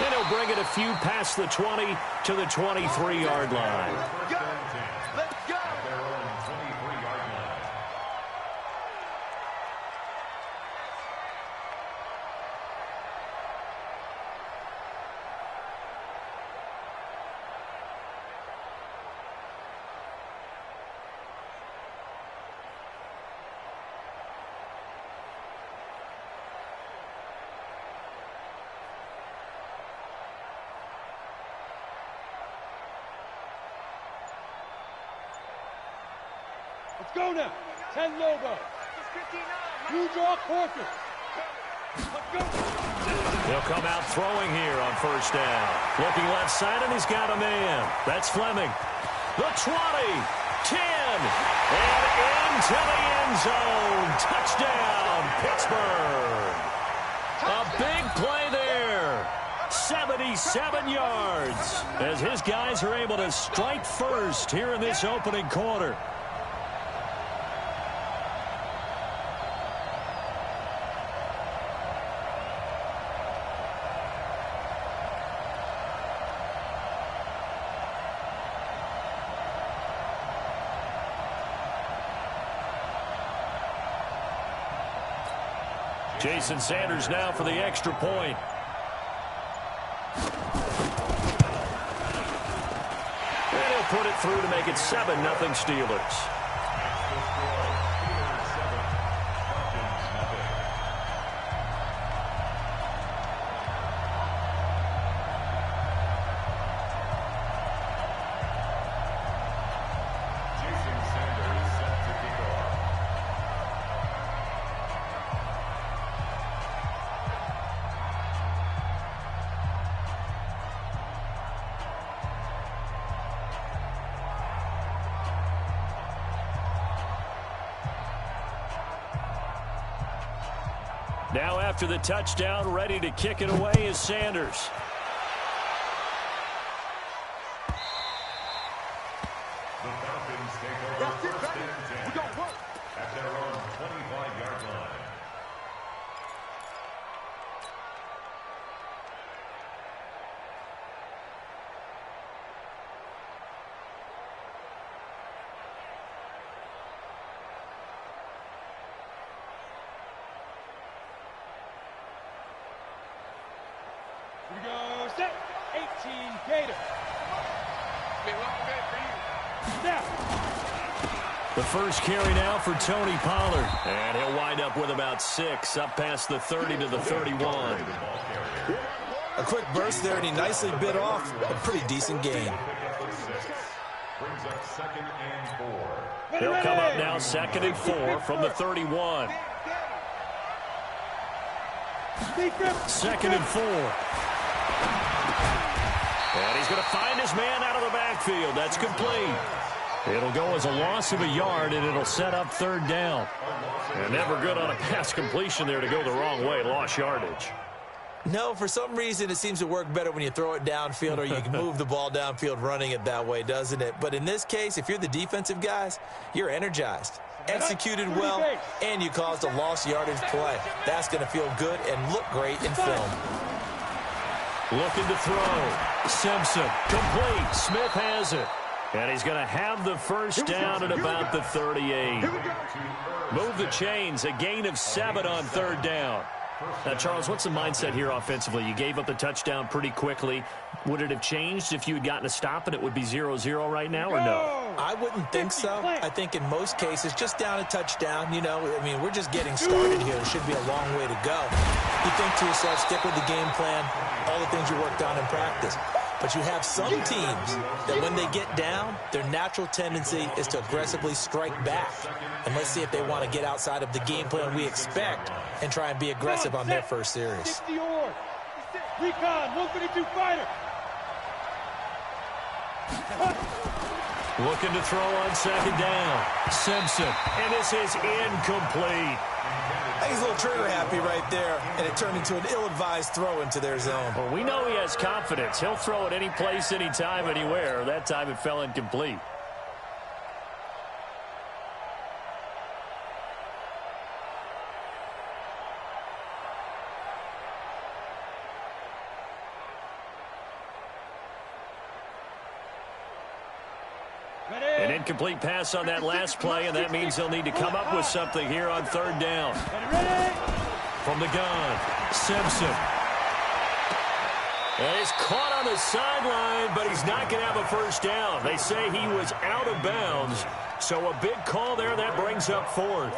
[SPEAKER 13] And he'll bring it a few past the 20 to the 23-yard line.
[SPEAKER 14] Let's go now. 10 logo. You draw quarter. Let's go.
[SPEAKER 13] He'll come out throwing here on first down. Looking left side, and he's got a man. That's Fleming. The 20, 10, and into the end zone. Touchdown, Pittsburgh. A big play there. 77 yards as his guys are able to strike first here in this opening quarter. Jason Sanders now for the extra point. And he'll put it through to make it 7-0 Steelers. Now after the touchdown, ready to kick it away is Sanders.
[SPEAKER 16] The Falcons take over first and 10 at their own 25-yard line.
[SPEAKER 14] We go set. 18 Gator. Now.
[SPEAKER 13] The first carry now for Tony Pollard. And he'll wind up with about 6, up past the 30 to the 31.
[SPEAKER 15] A quick burst there, and he nicely bit off a pretty decent gain.
[SPEAKER 16] Brings up 2nd and 4.
[SPEAKER 13] He'll come up now 2nd and 4 from the 31. 2nd and 4. And he's going to find his man out of the backfield. That's complete. It'll go as a loss of a yard, and it'll set up 3rd down. And never good on a pass completion there to go the wrong way. Lost yardage.
[SPEAKER 15] No, for some reason, it seems to work better when you throw it downfield or you can move the ball downfield running it that way, doesn't it? But in this case, if you're the defensive guys, you're energized, executed well, and you caused a lost yardage play. That's going to feel good and look great in film.
[SPEAKER 13] Looking to throw. Simpson, complete. Smith has it. And he's going to have the first down at about the 38. Move the chains, a gain of 7 on 3rd down. Now, Charles, what's the mindset here offensively? You gave up the touchdown pretty quickly. Would it have changed if you had gotten a stop and it would be 0-0 right now, or no?
[SPEAKER 15] I wouldn't think so. I think in most cases, just down a touchdown, you know, I mean, we're just getting started here. It should be a long way to go. You think to yourself, stick with the game plan, all the things you worked on in practice. But you have some teams that when they get down, their natural tendency is to aggressively strike back. And let's see if they want to get outside of the game plan we expect and try and be aggressive on their first series.
[SPEAKER 14] Recon, 152 fighter.
[SPEAKER 13] Looking to throw on 2nd down. Simpson, and this is incomplete.
[SPEAKER 15] I think he's a little trigger happy right there, and it turned into an ill-advised throw into their zone.
[SPEAKER 13] Well, we know he has confidence. He'll throw it any place, anytime, anywhere. That time it fell incomplete. An incomplete pass on that last play, and that means they'll need to come up with something here on 3rd down. From the gun, Simpson. And he's caught on the sideline, but he's not going to have a first down. They say he was out of bounds, so a big call there. That brings up 4th.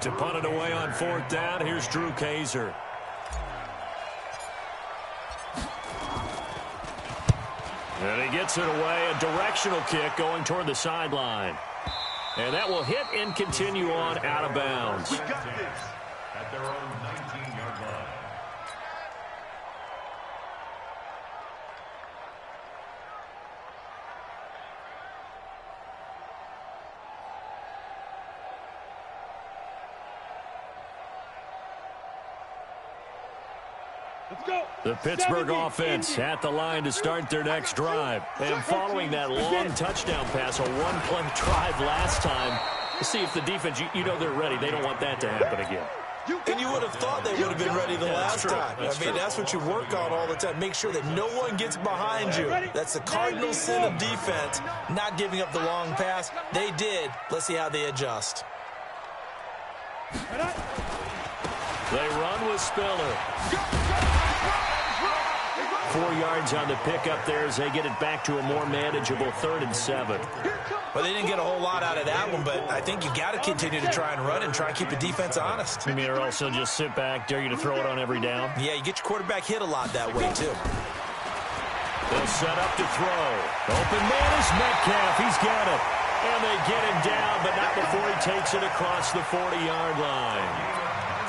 [SPEAKER 13] To punt it away on 4th down, here's Drew Kaiser. And he gets it away, a directional kick going toward the sideline. And that will hit and continue on out of bounds.
[SPEAKER 16] We got this at their own 19-yard line.
[SPEAKER 13] The Pittsburgh offense at the line to start their next drive. And following that long touchdown pass, a one-play drive last time, to see if the defense, you know they're ready. They don't want that to happen again.
[SPEAKER 15] And you would have thought they would have been ready the last time. That's what you work on all the time. Make sure that no one gets behind you. That's the cardinal sin of defense, not giving up the long pass. They did. Let's see how they adjust.
[SPEAKER 13] They run with Spiller. 4 yards on the pickup there as they get it back to a more manageable 3rd and 7.
[SPEAKER 15] Well, they didn't get a whole lot out of that one, but I think you got to continue to try and run and try and keep the defense honest.
[SPEAKER 13] You mean or also just sit back, dare you to throw it on every down?
[SPEAKER 15] Yeah, you get your quarterback hit a lot that way, too.
[SPEAKER 13] They'll set up to throw. Open man is Metcalf. He's got it. And they get him down, but not before he takes it across the 40-yard line.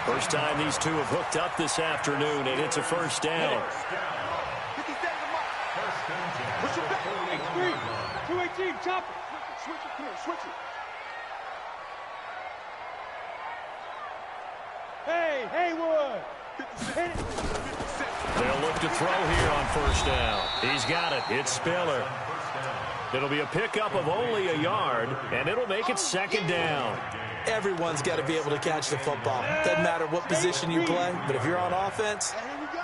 [SPEAKER 13] First time these two have hooked up this afternoon, and it's a first down.
[SPEAKER 14] Push it back. 218, chop it. Switch it, clear, switch it. Hey, Haywood. Hit it.
[SPEAKER 13] They'll look to throw here on first down. He's got it. It's Spiller. It'll be a pickup of only a yard, and it'll make it 2nd down.
[SPEAKER 15] Everyone's got to be able to catch the football. Doesn't matter what position you play, but if you're on offense,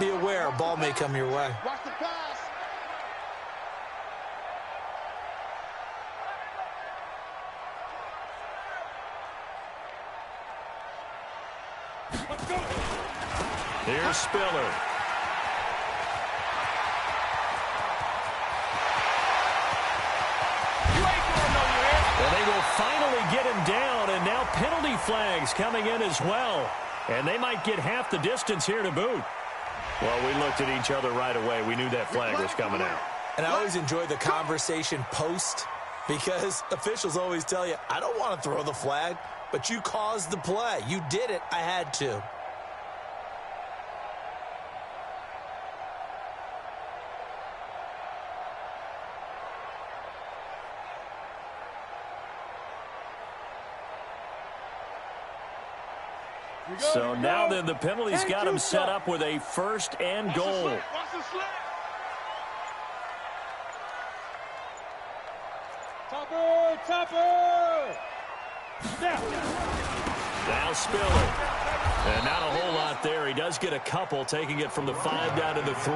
[SPEAKER 15] be aware a ball may come your way.
[SPEAKER 14] Watch the pass.
[SPEAKER 13] Here's Spiller. Well, they will finally get him down, and now penalty flags coming in as well. And they might get half the distance here to boot. Well, we looked at each other right away. We knew that flag was coming out.
[SPEAKER 15] And I always enjoy the conversation post, because officials always tell you, I don't want to throw the flag, but you caused the play. You did it. I had to.
[SPEAKER 13] So now then the penalties got him set up with a 1st and goal.
[SPEAKER 14] Topper!
[SPEAKER 13] Now Spiller. And not a whole lot there. He does get a couple, taking it from the 5 down to the 3.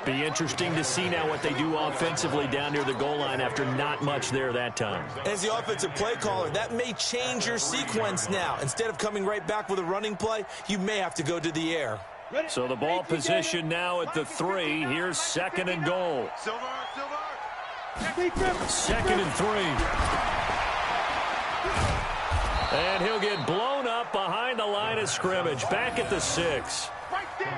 [SPEAKER 13] Be interesting to see now what they do offensively down near the goal line after not much there that time.
[SPEAKER 15] As the offensive play caller, that may change your sequence now. Instead of coming right back with a running play, you may have to go to the air.
[SPEAKER 13] So the ball position now at the 3. Here's 2nd and goal. 2nd and 3. And he'll get blown up behind the line of scrimmage. Back at the 6.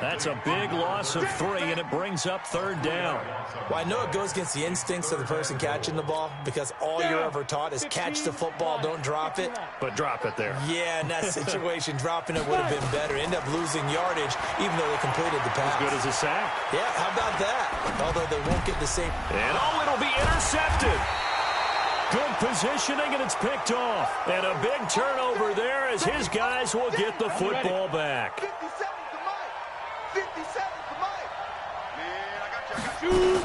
[SPEAKER 13] That's a big loss of 3, and it brings up 3rd down.
[SPEAKER 15] Well, I know it goes against the instincts of the person catching the ball, because all you're ever taught is catch the football, don't drop it.
[SPEAKER 13] But drop it there.
[SPEAKER 15] Yeah, in that situation, dropping it would have been better. End up losing yardage, even though they completed the pass.
[SPEAKER 13] As good as a sack.
[SPEAKER 15] Yeah, how about that? Although they won't get the same.
[SPEAKER 13] And it'll be intercepted. Good positioning, and it's picked off. And a big turnover there as his guys will get the football back.
[SPEAKER 14] 57 for Mike. Man, I got you.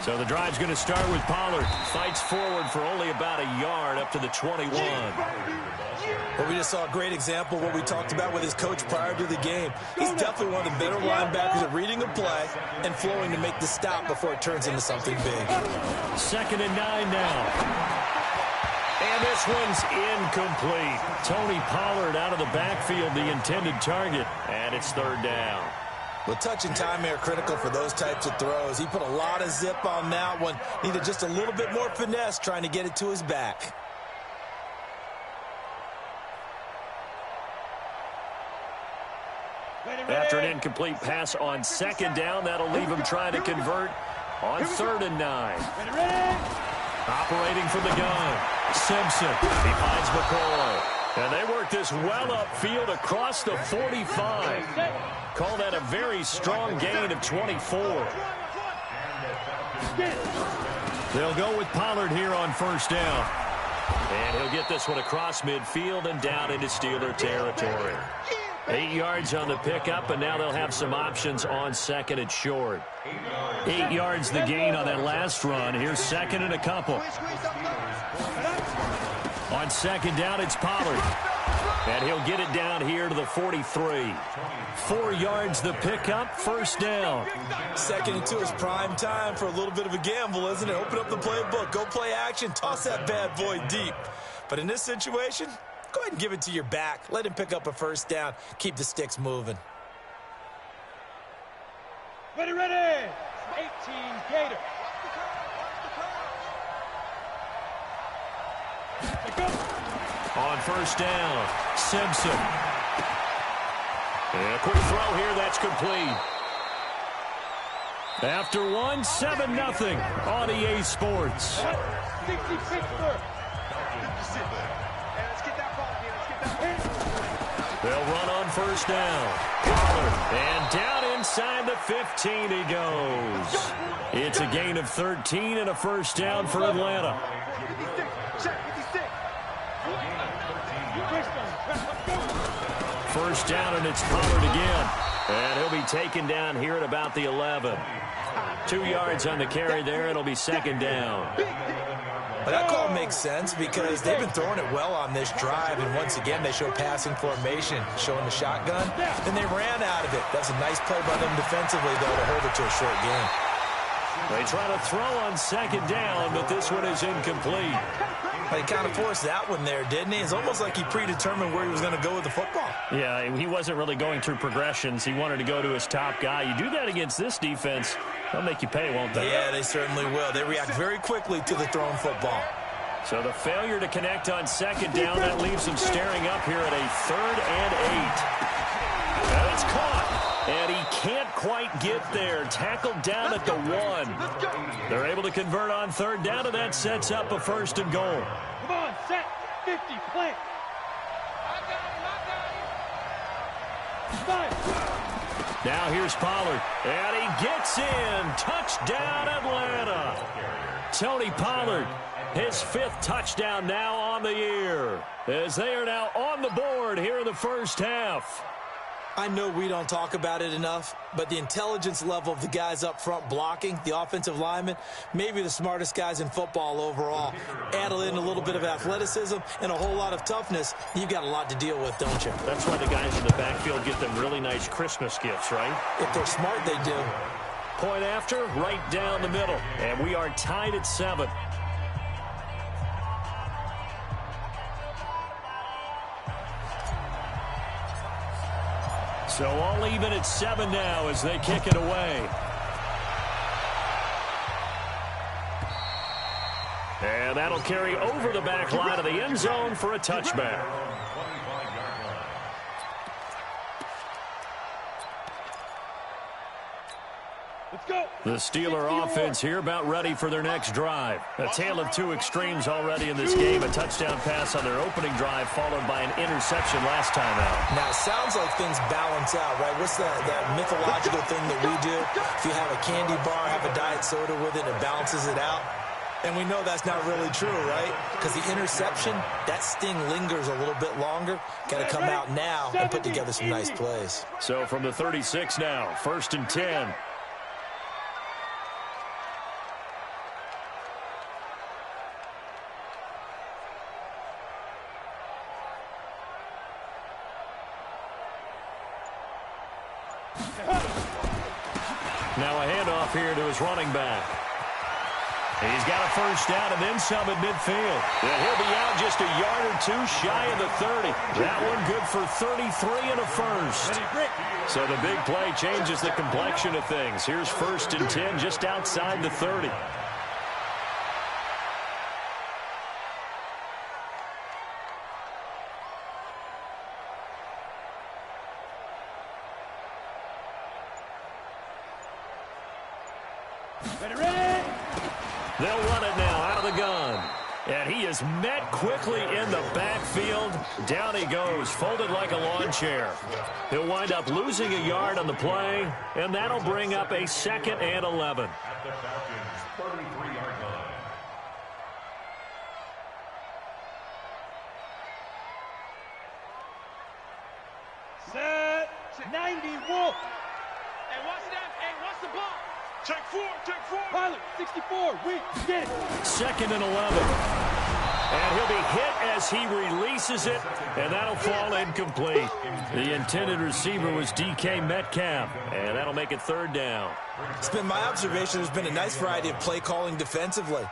[SPEAKER 13] So the drive's going to start with Pollard. Fights forward for only about a yard up to the 21.
[SPEAKER 15] Well, we just saw a great example of what we talked about with his coach prior to the game. He's definitely one of the better linebackers at reading a play and flowing to make the stop before it turns into something big.
[SPEAKER 13] 2nd and 9 now. And this one's incomplete. Tony Pollard out of the backfield, the intended target. And it's 3rd down.
[SPEAKER 15] Well, touch and time are critical for those types of throws. He put a lot of zip on that one. Needed just a little bit more finesse trying to get it to his back.
[SPEAKER 13] After an incomplete pass on second down, that'll leave him trying to convert on 3rd and 9. Operating from the gun, Simpson. He finds McCoy. And they work this well upfield across the 45. Call that a very strong gain of 24. They'll go with Pollard here on 1st down. And he'll get this one across midfield and down into Steeler territory. 8 yards on the pickup, and now they'll have some options on 2nd and short. 8 yards the gain on that last run. Here's 2nd and a couple. On 2nd down, it's Pollard. And he'll get it down here to the 43. 4 yards the pickup, 1st down.
[SPEAKER 15] 2nd and 2 is prime time for a little bit of a gamble, isn't it? Open up the playbook, go play action, toss that bad boy deep. But in this situation, go ahead and give it to your back. Let him pick up a 1st down. Keep the sticks moving.
[SPEAKER 14] Ready, ready. 18 Gator.
[SPEAKER 13] On 1st down, Simpson. And a quick throw here, that's complete. After one, 7-0 on EA Sports.
[SPEAKER 14] 60 Pittsburgh.
[SPEAKER 13] They'll run on 1st down. Pollard, and down inside the 15 he goes. It's a gain of 13 and a 1st down for Atlanta. First down, and it's Pollard again. And he'll be taken down here at about the 11. 2 yards on the carry there. It'll be 2nd down.
[SPEAKER 15] But that call makes sense because they've been throwing it well on this drive, and once again they show passing formation, showing the shotgun, and they ran out of it. That's a nice play by them defensively, though, to hold it to a short gain.
[SPEAKER 13] They try to throw on 2nd down, but this one is incomplete.
[SPEAKER 15] He kind of forced that one there, didn't he? It's almost like he predetermined where he was going to go with the football.
[SPEAKER 13] Yeah, he wasn't really going through progressions. He wanted to go to his top guy. You do that against this defense, they'll make you pay, won't they?
[SPEAKER 15] Yeah, they certainly will. They react very quickly to the thrown football.
[SPEAKER 13] So the failure to connect on 2nd down, that leaves him staring up here at a 3rd and 8. And it's caught. And he can't quite get there. Tackled down at the 1. They're able to convert on 3rd down, and that sets up a 1st and goal.
[SPEAKER 14] Come on, set, 50, plant.
[SPEAKER 13] Now here's Pollard, and he gets in. Touchdown, Atlanta. Tony Pollard, his 5th touchdown now on the year, as they are now on the board here in the 1st half.
[SPEAKER 15] I know we don't talk about it enough, but the intelligence level of the guys up front blocking, the offensive linemen, maybe the smartest guys in football overall. Add in a little bit of athleticism and a whole lot of toughness, you've got a lot to deal with, don't you?
[SPEAKER 13] That's why the guys in the backfield get them really nice Christmas gifts, right?
[SPEAKER 15] If they're smart, they do.
[SPEAKER 13] Point after, right down the middle, and we are tied at 7. So all even at 7 now as they kick it away. And that'll carry over the back line of the end zone for a touchback.
[SPEAKER 14] Let's go.
[SPEAKER 13] The Steeler offense here about ready for their next drive. A tale of two extremes already in this game. A touchdown pass on their opening drive followed by an interception last time out.
[SPEAKER 15] Now, it sounds like things balance out, right? What's that mythological thing that we do? If you have a candy bar, have a diet soda with it, it balances it out. And we know that's not really true, right? Because the interception, that sting lingers a little bit longer. Got to come out now and put together some nice plays.
[SPEAKER 13] So from the 36 now, 1st and 10. Now a handoff here to his running back. He's got a 1st down and then some at midfield. And he'll be out just a yard or 2 shy of the 30. That one good for 33 and a 1st. So the big play changes the complexion of things. Here's 1st and 10 just outside the 30. They'll run it now out of the gun. And he is met quickly in the backfield. Down he goes, folded like a lawn chair. He'll wind up losing a yard on the play, and that'll bring up a 2nd and 11.
[SPEAKER 16] At the Falcons' 33-yard line.
[SPEAKER 14] Set 90, Wolf. Hey, watch that. Hey, watch the ball. Check 4. Pilot, 64. We get it.
[SPEAKER 13] 2nd and 11. And he'll be hit as he releases it, and that'll fall incomplete. The intended receiver was DK Metcalf, and that'll make it 3rd down.
[SPEAKER 15] It's been my observation there's been a nice variety of play calling defensively.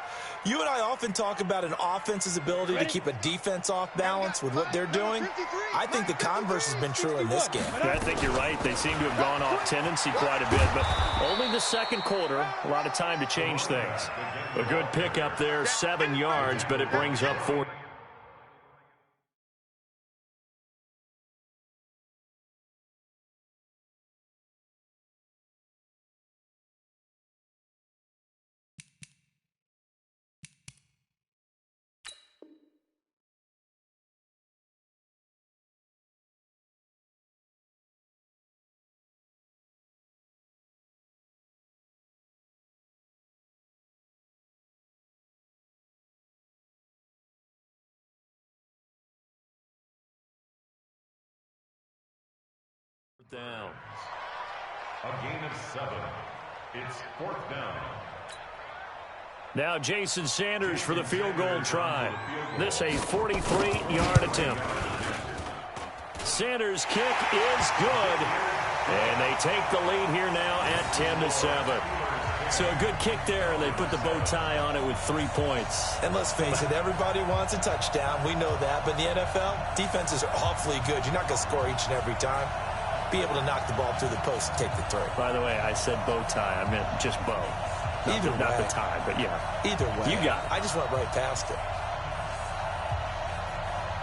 [SPEAKER 15] You and I often talk about an offense's ability to keep a defense off balance with what they're doing. I think the converse has been true in this game.
[SPEAKER 13] I think you're right. They seem to have gone off tendency quite a bit, but only the 2nd quarter, a lot of time to change things. A good pickup there, 7 yards, but it brings up 4. Down.
[SPEAKER 16] A gain of 7. It's 4th down.
[SPEAKER 13] Now Jason Sanders for the field goal try. This a 43-yard attempt. Sanders' kick is good. And they take the lead here now at 10-7. So a good kick there, and they put the bow tie on it with 3 points.
[SPEAKER 15] And let's face it, everybody wants a touchdown. We know that. But in the NFL, defenses are awfully good. You're not going to score each and every time. Be able to knock the ball through the post and take the throw.
[SPEAKER 13] By the way, I said bow tie. I meant just bow. Not the tie, but yeah.
[SPEAKER 15] Either way.
[SPEAKER 13] You got it.
[SPEAKER 15] I just went right past it.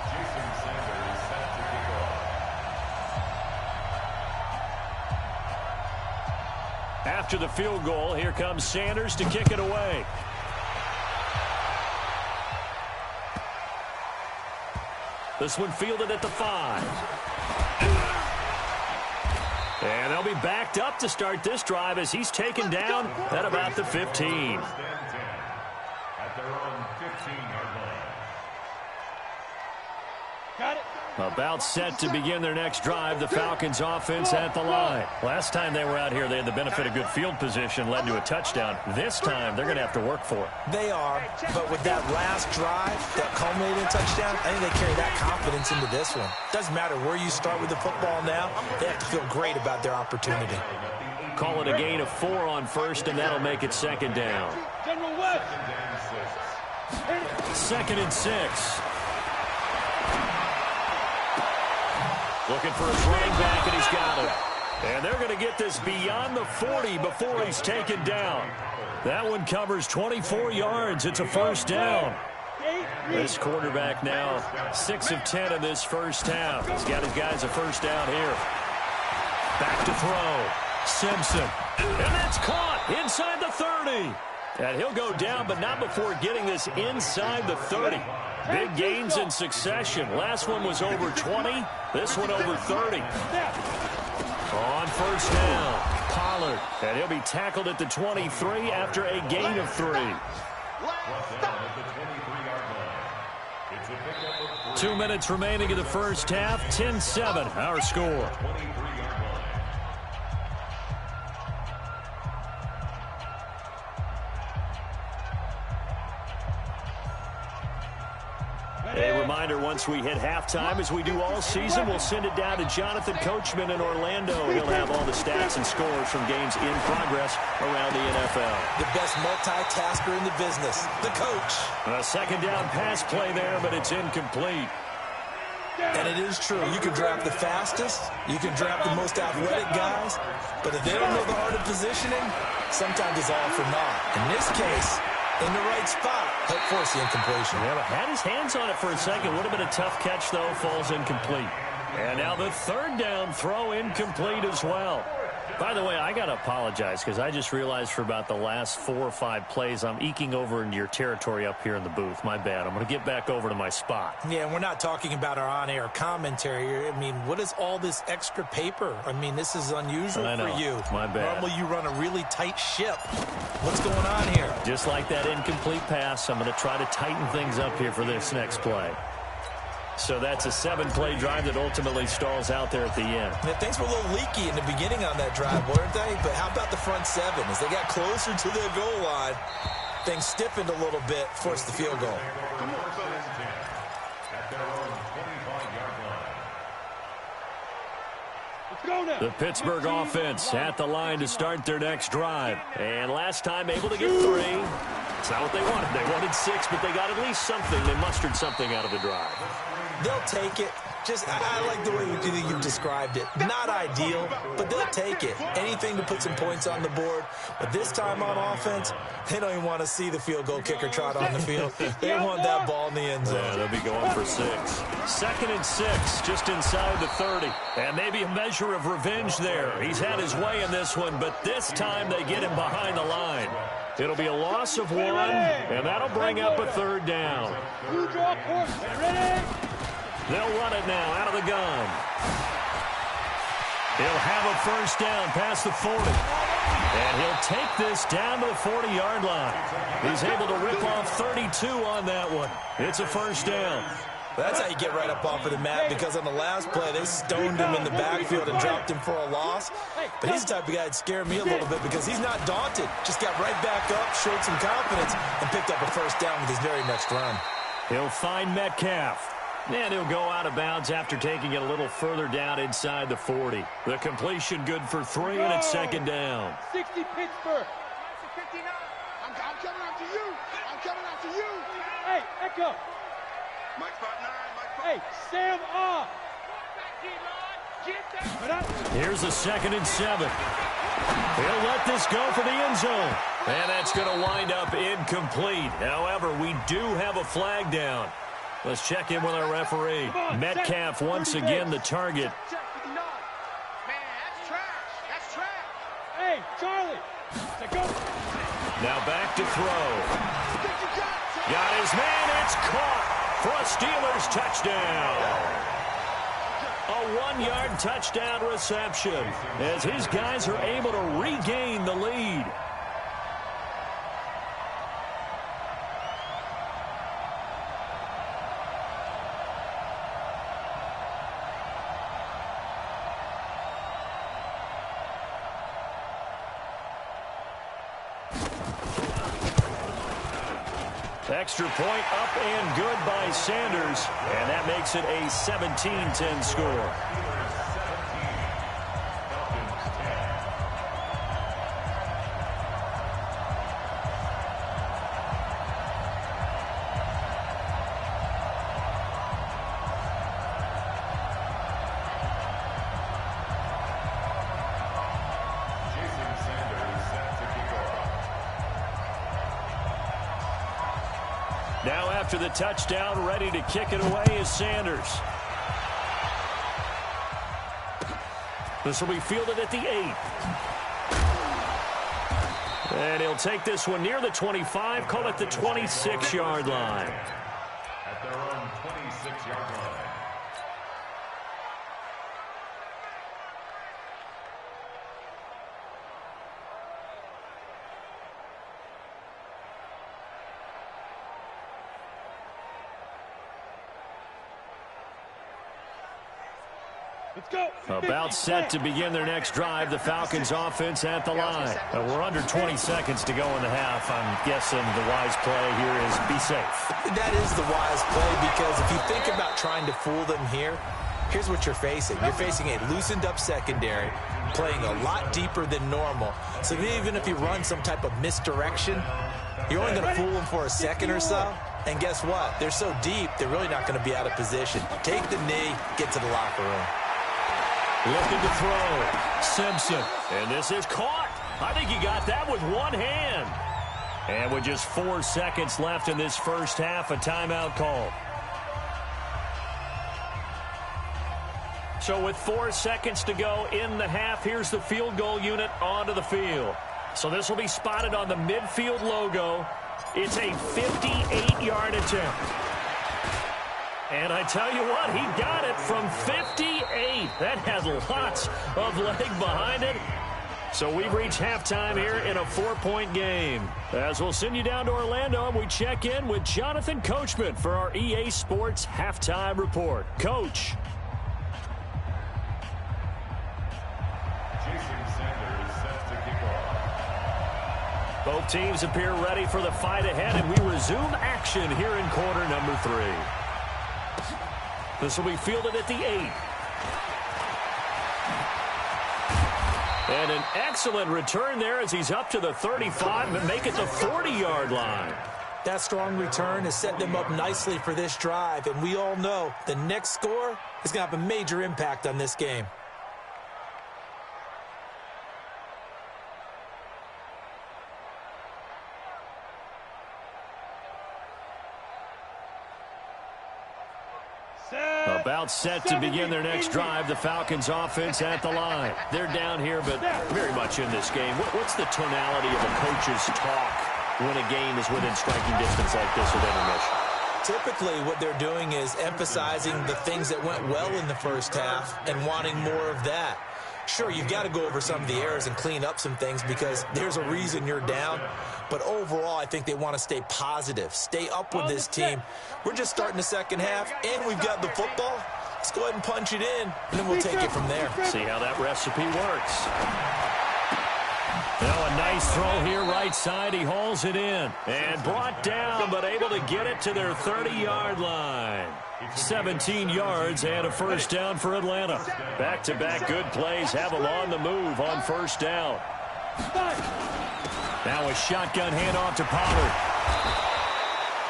[SPEAKER 16] Jason Sanders set to kick off.
[SPEAKER 13] After the field goal, here comes Sanders to kick it away. This one fielded at the 5. And they'll be backed up to start this drive as he's taken down at about the 15.
[SPEAKER 16] At their own 15-yard line.
[SPEAKER 14] Got it.
[SPEAKER 13] About set to begin their next drive, the Falcons offense at the line. Last time they were out here, they had the benefit of good field position, led to a touchdown. This time, they're going to have to work for it.
[SPEAKER 15] They are, but with that last drive, that culminating touchdown, I think they carry that confidence into this one. Doesn't matter where you start with the football now, they have to feel great about their opportunity.
[SPEAKER 13] Call it a gain of 4 on 1st, and that'll make it 2nd down.
[SPEAKER 14] General West.
[SPEAKER 13] 2nd and 6. Looking for his running back, and he's got it. And they're going to get this beyond the 40 before he's taken down. That one covers 24 yards. It's a 1st down. This quarterback now 6 of 10 in this first half. He's got his guys a 1st down here. Back to throw. Simpson. And that's caught inside the 30. And he'll go down, but not before getting this inside the 30. Big gains in succession. Last one was over 20. This one over 30. On 1st down, Pollard. And he'll be tackled at the 23 after a gain of 3. 2 minutes remaining in the first half. 10-7, our score. A reminder, once we hit halftime, as we do all season, we'll send it down to Jonathan Coachman in Orlando. He'll have all the stats and scores from games in progress around the NFL.
[SPEAKER 15] The best multitasker in the business, the coach.
[SPEAKER 13] A 2nd down pass play there, but it's incomplete.
[SPEAKER 15] And it is true. You can draft the fastest. You can draft the most athletic guys. But if they don't know the art of positioning, sometimes it's all for naught. In this case, in the right spot, help force the incompletion.
[SPEAKER 13] Yeah, had his hands on it for a second. Would have been a tough catch, though. Falls incomplete. And now the 3rd down throw incomplete as well. By the way, I got to apologize because I just realized for about the last 4 or 5 plays, I'm eking over into your territory up here in the booth. My bad. I'm going to get back over to my spot.
[SPEAKER 15] Yeah, and we're not talking about our on-air commentary. I mean, what is all this extra paper? I mean, this is unusual for you.
[SPEAKER 13] My bad.
[SPEAKER 15] Normally you run a really tight ship. What's going on here?
[SPEAKER 13] Just like that incomplete pass, I'm going to try to tighten things up here for this next play. So that's a 7-play drive that ultimately stalls out there at the end.
[SPEAKER 15] Yeah, things were a little leaky in the beginning on that drive, weren't they? But how about the front 7? As they got closer to their goal line, things stiffened a little bit, forced the field goal.
[SPEAKER 13] The Pittsburgh offense at the line to start their next drive. And last time able to get 3. It's not what they wanted. They wanted 6, but they got at least something. They mustered something out of the drive.
[SPEAKER 15] They'll take it. I like the way you described it. Not ideal, but they'll take it. Anything to put some points on the board. But this time on offense, they don't even want to see the field goal kicker trot on the field. They want that ball in the end zone.
[SPEAKER 13] Yeah, they'll be going for 6. 2nd and 6, just inside the 30. And maybe a measure of revenge there. He's had his way in this one, but this time they get him behind the line. It'll be a loss of 1, and that'll bring up a 3rd down.
[SPEAKER 14] Ready?
[SPEAKER 13] They'll run it now out of the gun. He'll have a 1st down past the 40. And he'll take this down to the 40-yard line. He's able to rip off 32 on that one. It's a 1st down.
[SPEAKER 15] That's how you get right up off of the mat, because on the last play, they stoned him in the backfield and dropped him for a loss. But he's the type of guy that scared me a little bit because he's not daunted. Just got right back up, showed some confidence, and picked up a 1st down with his very next run.
[SPEAKER 13] He'll find Metcalf. And he'll go out of bounds after taking it a little further down inside the 40. The completion good for 3, and it's 2nd down.
[SPEAKER 14] 60 Pittsburgh.
[SPEAKER 11] I'm coming after you. I'm coming after you.
[SPEAKER 14] Hey, Echo.
[SPEAKER 11] Mike spot 9.
[SPEAKER 14] Hey, Sam off.
[SPEAKER 13] Here's a 2nd and 7. He'll let this go for the end zone. And that's going to wind up incomplete. However, we do have a flag down. Let's check in with our referee. Metcalf once again the target.
[SPEAKER 11] Man, that's trash. That's trash.
[SPEAKER 14] Hey, Charlie. Go.
[SPEAKER 13] Now back to throw. Got his man. It's caught for a Steelers touchdown. A 1-yard touchdown reception as his guys are able to regain the lead. Extra point up and good by Sanders, and that makes it a 17-10 score. Now after the touchdown, ready to kick it away is Sanders. This will be fielded at the 8. And he'll take this one near the 25, call it the 26-yard line.
[SPEAKER 16] At their own 26-yard line.
[SPEAKER 13] About set to begin their next drive, the Falcons offense at the line. We're under 20 seconds to go in the half. I'm guessing the wise play here is be safe.
[SPEAKER 15] That is the wise play, because if you think about trying to fool them here, here's what you're facing. You're facing a loosened up secondary, playing a lot deeper than normal. So even if you run some type of misdirection, you're only going to fool them for a second or so. And guess what? They're so deep, they're really not going to be out of position. Take the knee, get to the locker room.
[SPEAKER 13] Looking to throw. Simpson. And this is caught. I think he got that with one hand. And with just 4 seconds left in this first half, a timeout call. So with 4 seconds to go in the half, here's the field goal unit onto the field. So this will be spotted on the midfield logo. It's a 58-yard attempt. And I tell you what, he got it from 58. That has lots of leg behind it. So we've reached halftime here in a 4-point game. As we'll send you down to Orlando, we check in with Jonathan Coachman for our EA Sports Halftime Report. Coach. Both teams appear ready for the fight ahead, and we resume action here in quarter number 3. This will be fielded at the 8. And an excellent return there as he's up to the 35 and make it the 40-yard line.
[SPEAKER 15] That strong return has set them up nicely for this drive, and we all know the next score is going to have a major impact on this game.
[SPEAKER 13] About set to begin their next drive. The Falcons offense at the line. They're down here, but very much in this game. What's the tonality of a coach's talk when a game is within striking distance like this with intermission?
[SPEAKER 15] Typically, what they're doing is emphasizing the things that went well in the first half and wanting more of that. Sure, you've got to go over some of the errors and clean up some things because there's a reason you're down. But overall, I think they want to stay positive, stay up with this team. We're just starting the second half, and we've got the football. Let's go ahead and punch it in, and then we'll take it from there.
[SPEAKER 13] See how that recipe works. Now a nice throw here, right side. He hauls it in and brought down, but able to get it to their 30-yard line. 17 yards and a first down for Atlanta. Back-to-back good plays have them on the move on first down. Now a shotgun handoff to Pollard.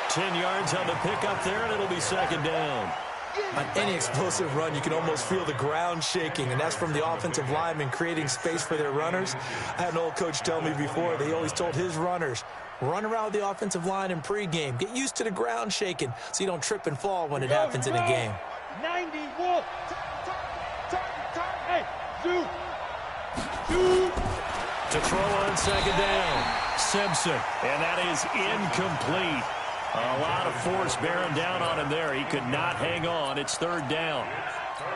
[SPEAKER 13] 10 yards on the pickup there, and it'll be second down.
[SPEAKER 15] On any explosive run, you can almost feel the ground shaking, and that's from the offensive linemen creating space for their runners. I had an old coach tell me before, they always told his runners, run around the offensive line in pregame. Get used to the ground shaking so you don't trip and fall when it happens in a game.
[SPEAKER 14] 91. Hey, shoot. Shoot.
[SPEAKER 13] To throw on second down, Simpson, and that is incomplete. A lot of force bearing down on him there. He could not hang on. It's third down.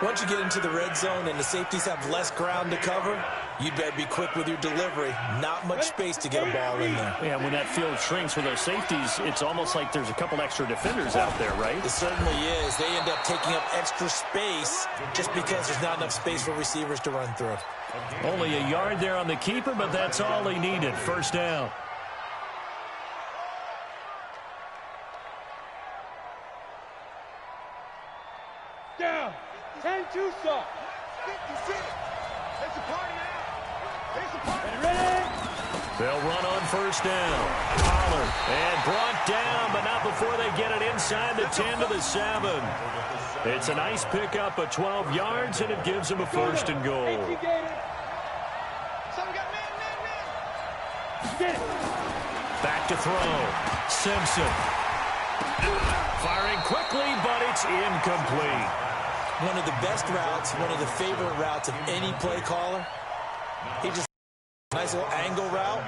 [SPEAKER 15] Once you get into the red zone and the safeties have less ground to cover, you better be quick with your delivery. Not much space to get a ball in there.
[SPEAKER 13] Yeah, when that field shrinks with those safeties, it's almost like there's a couple extra defenders out there, right?
[SPEAKER 15] It certainly is. They end up taking up extra space just because there's not enough space for receivers to run through.
[SPEAKER 13] Only a yard there on the keeper, but that's all he needed. First down.
[SPEAKER 14] Down. 10-2 stop. Ready?
[SPEAKER 13] They'll run on first down. Pollard, and brought down, but not before they get it inside the 10 to the 7. It's a nice pickup of 12 yards, and it gives them a first and goal. Back to throw. Simpson. Firing quickly, but it's incomplete.
[SPEAKER 15] One of the best routes, one of the favorite routes of any play caller. He just nice little angle route.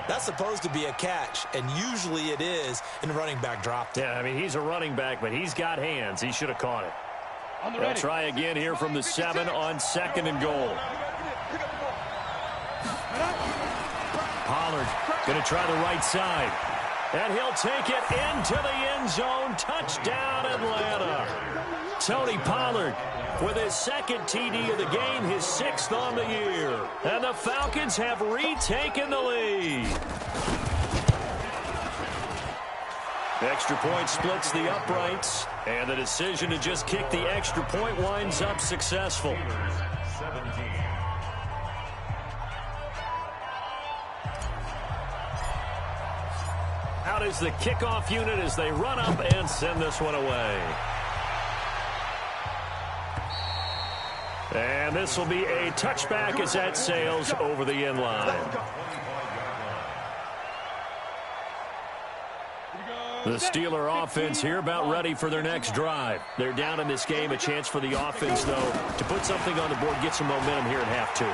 [SPEAKER 15] That's supposed to be a catch, and usually it is, and the running back dropped it.
[SPEAKER 13] Yeah, I mean, he's a running back, but he's got hands. He should have caught it. They'll try again here from the 7 on second and goal. Pollard going to try the right side. And he'll take it into the end zone. Touchdown, Atlanta. Tony Pollard with his second TD of the game, his 6th on the year. And the Falcons have retaken the lead. The extra point splits the uprights, and the decision to just kick the extra point winds up successful. Out is the kickoff unit as they run up and send this one away. And this will be a touchback as that sails over the end line. The Steeler offense here about ready for their next drive. They're down in this game. A chance for the offense, though, to put something on the board, get some momentum here at half two.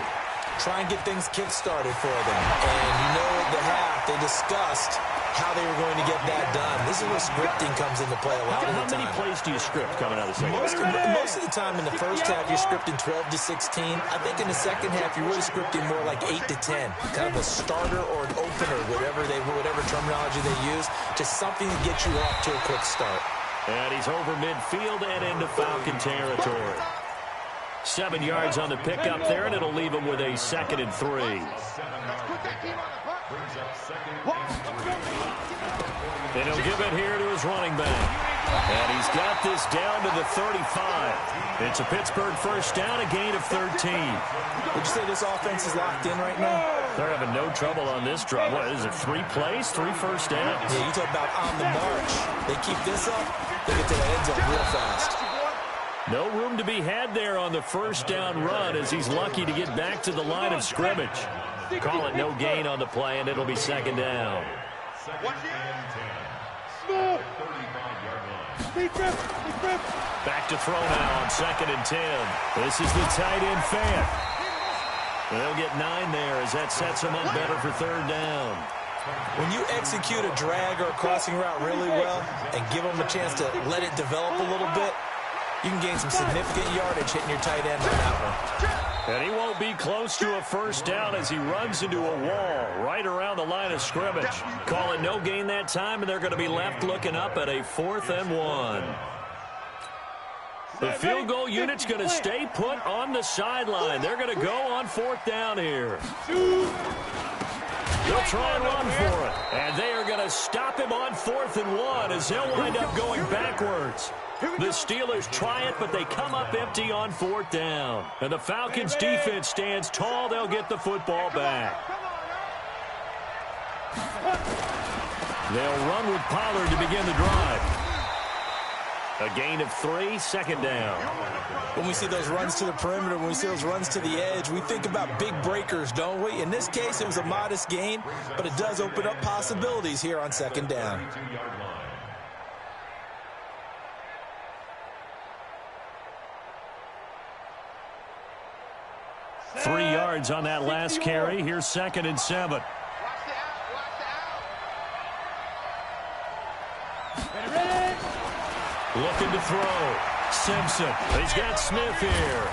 [SPEAKER 15] Try and get things kick-started for them. And you know at the half, they discussed how they were going to get that done. This is where scripting comes into play a lot of the time.
[SPEAKER 13] How many plays do you script coming out of the second half?
[SPEAKER 15] Most of the time in the first half, you're scripting 12 to 16. I think in the second half, you're really scripting more like 8 to 10. Kind of a starter or an opener, whatever terminology they use, just something to get you off to a quick start.
[SPEAKER 13] And he's over midfield and into Falcon territory. 7 yards on the pickup there, and it'll leave him with a 2nd and 3. And he'll give it here to his running back. And he's got this down to the 35. It's a Pittsburgh first down, a gain of 13.
[SPEAKER 15] Would you say this offense is locked in right now?
[SPEAKER 13] They're having no trouble on this drive. What is it, 3 plays, 3 first downs?
[SPEAKER 15] Yeah, you talk about on the march. They keep this up, they get to the end zone real fast.
[SPEAKER 13] No room to be had there on the first down run as he's lucky to get back to the line of scrimmage. Call it no gain on the play, and it'll be 2nd down. Back to throw now on 2nd and 10. This is the tight end fan. They'll get 9 there as that sets them up better for 3rd down.
[SPEAKER 15] When you execute a drag or a crossing route really well and give them a chance to let it develop a little bit, you can gain some significant yardage hitting your tight end on that one.
[SPEAKER 13] And he won't be close to a first down as he runs into a wall right around the line of scrimmage. Call it no gain that time, and they're going to be left looking up at a 4th and 1. The field goal unit's going to stay put on the sideline. They're going to go on 4th down here. They'll try and run for it. And they are going to stop him on 4th and 1 as he'll wind up going backwards. The Steelers try it, but they come up empty on 4th down. And the Falcons' defense stands tall. They'll get the football back. They'll run with Pollard to begin the drive. A gain of 3, 2nd down.
[SPEAKER 15] When we see those runs to the perimeter, when we see those runs to the edge, we think about big breakers, don't we? In this case, it was a modest gain, but it does open up possibilities here on 2nd down.
[SPEAKER 13] 3 yards on that last carry. Here's 2nd and 7. Looking to throw. Simpson. He's got Smith here.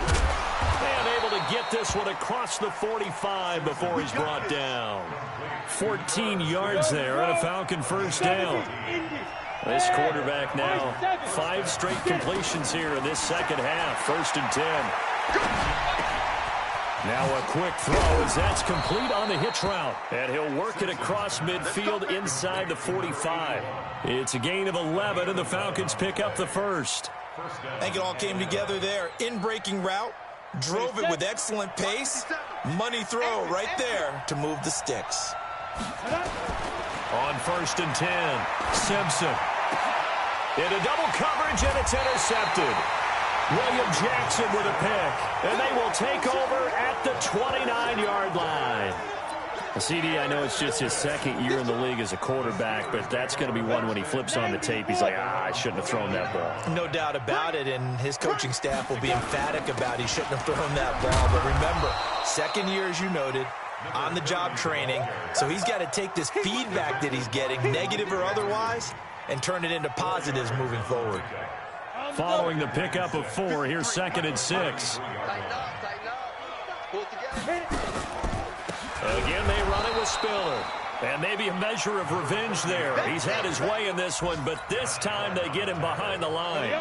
[SPEAKER 13] And able to get this one across the 45 before he's brought down. 14 yards there and a Falcon first down. This quarterback now 5 straight completions here in this second half. 1st and 10. Now a quick throw as that's complete on the hitch route. And he'll work it across midfield inside the 45. It's a gain of 11, and the Falcons pick up the first.
[SPEAKER 15] I think it all came together there. In-breaking route, drove it with excellent pace. Money throw right there to move the sticks.
[SPEAKER 13] On 1st and 10, Simpson. Into double coverage, and it's intercepted. William Jackson with a pick, and they will take over at the 29-yard line. CD, I know it's just his 2nd year in the league as a quarterback, but that's going to be one when he flips on the tape. He's like, I shouldn't have thrown that ball.
[SPEAKER 15] No doubt about it, and his coaching staff will be emphatic about he shouldn't have thrown that ball. But remember, 2nd year, as you noted, on-the-job training, so he's got to take this feedback that he's getting, negative or otherwise, and turn it into positives moving forward.
[SPEAKER 13] Following the pickup of 4, here's 2nd and 6. Again, they run it with Spiller. And maybe a measure of revenge there. He's had his way in this one, but this time they get him behind the line.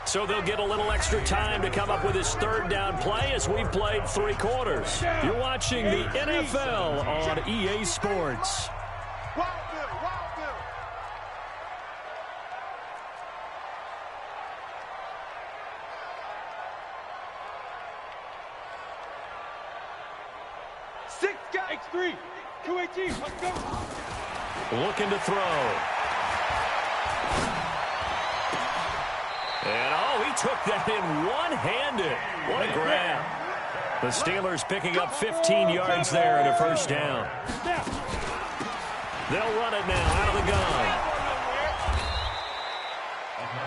[SPEAKER 13] So they'll get a little extra time to come up with his 3rd down play as we've played 3 quarters. You're watching the NFL on EA Sports.
[SPEAKER 14] X3, 218, let's go.
[SPEAKER 13] Looking to throw. And, he took that in one-handed. What a grab. The Steelers picking up 15 yards there and a first down. They'll run it now out of the gun.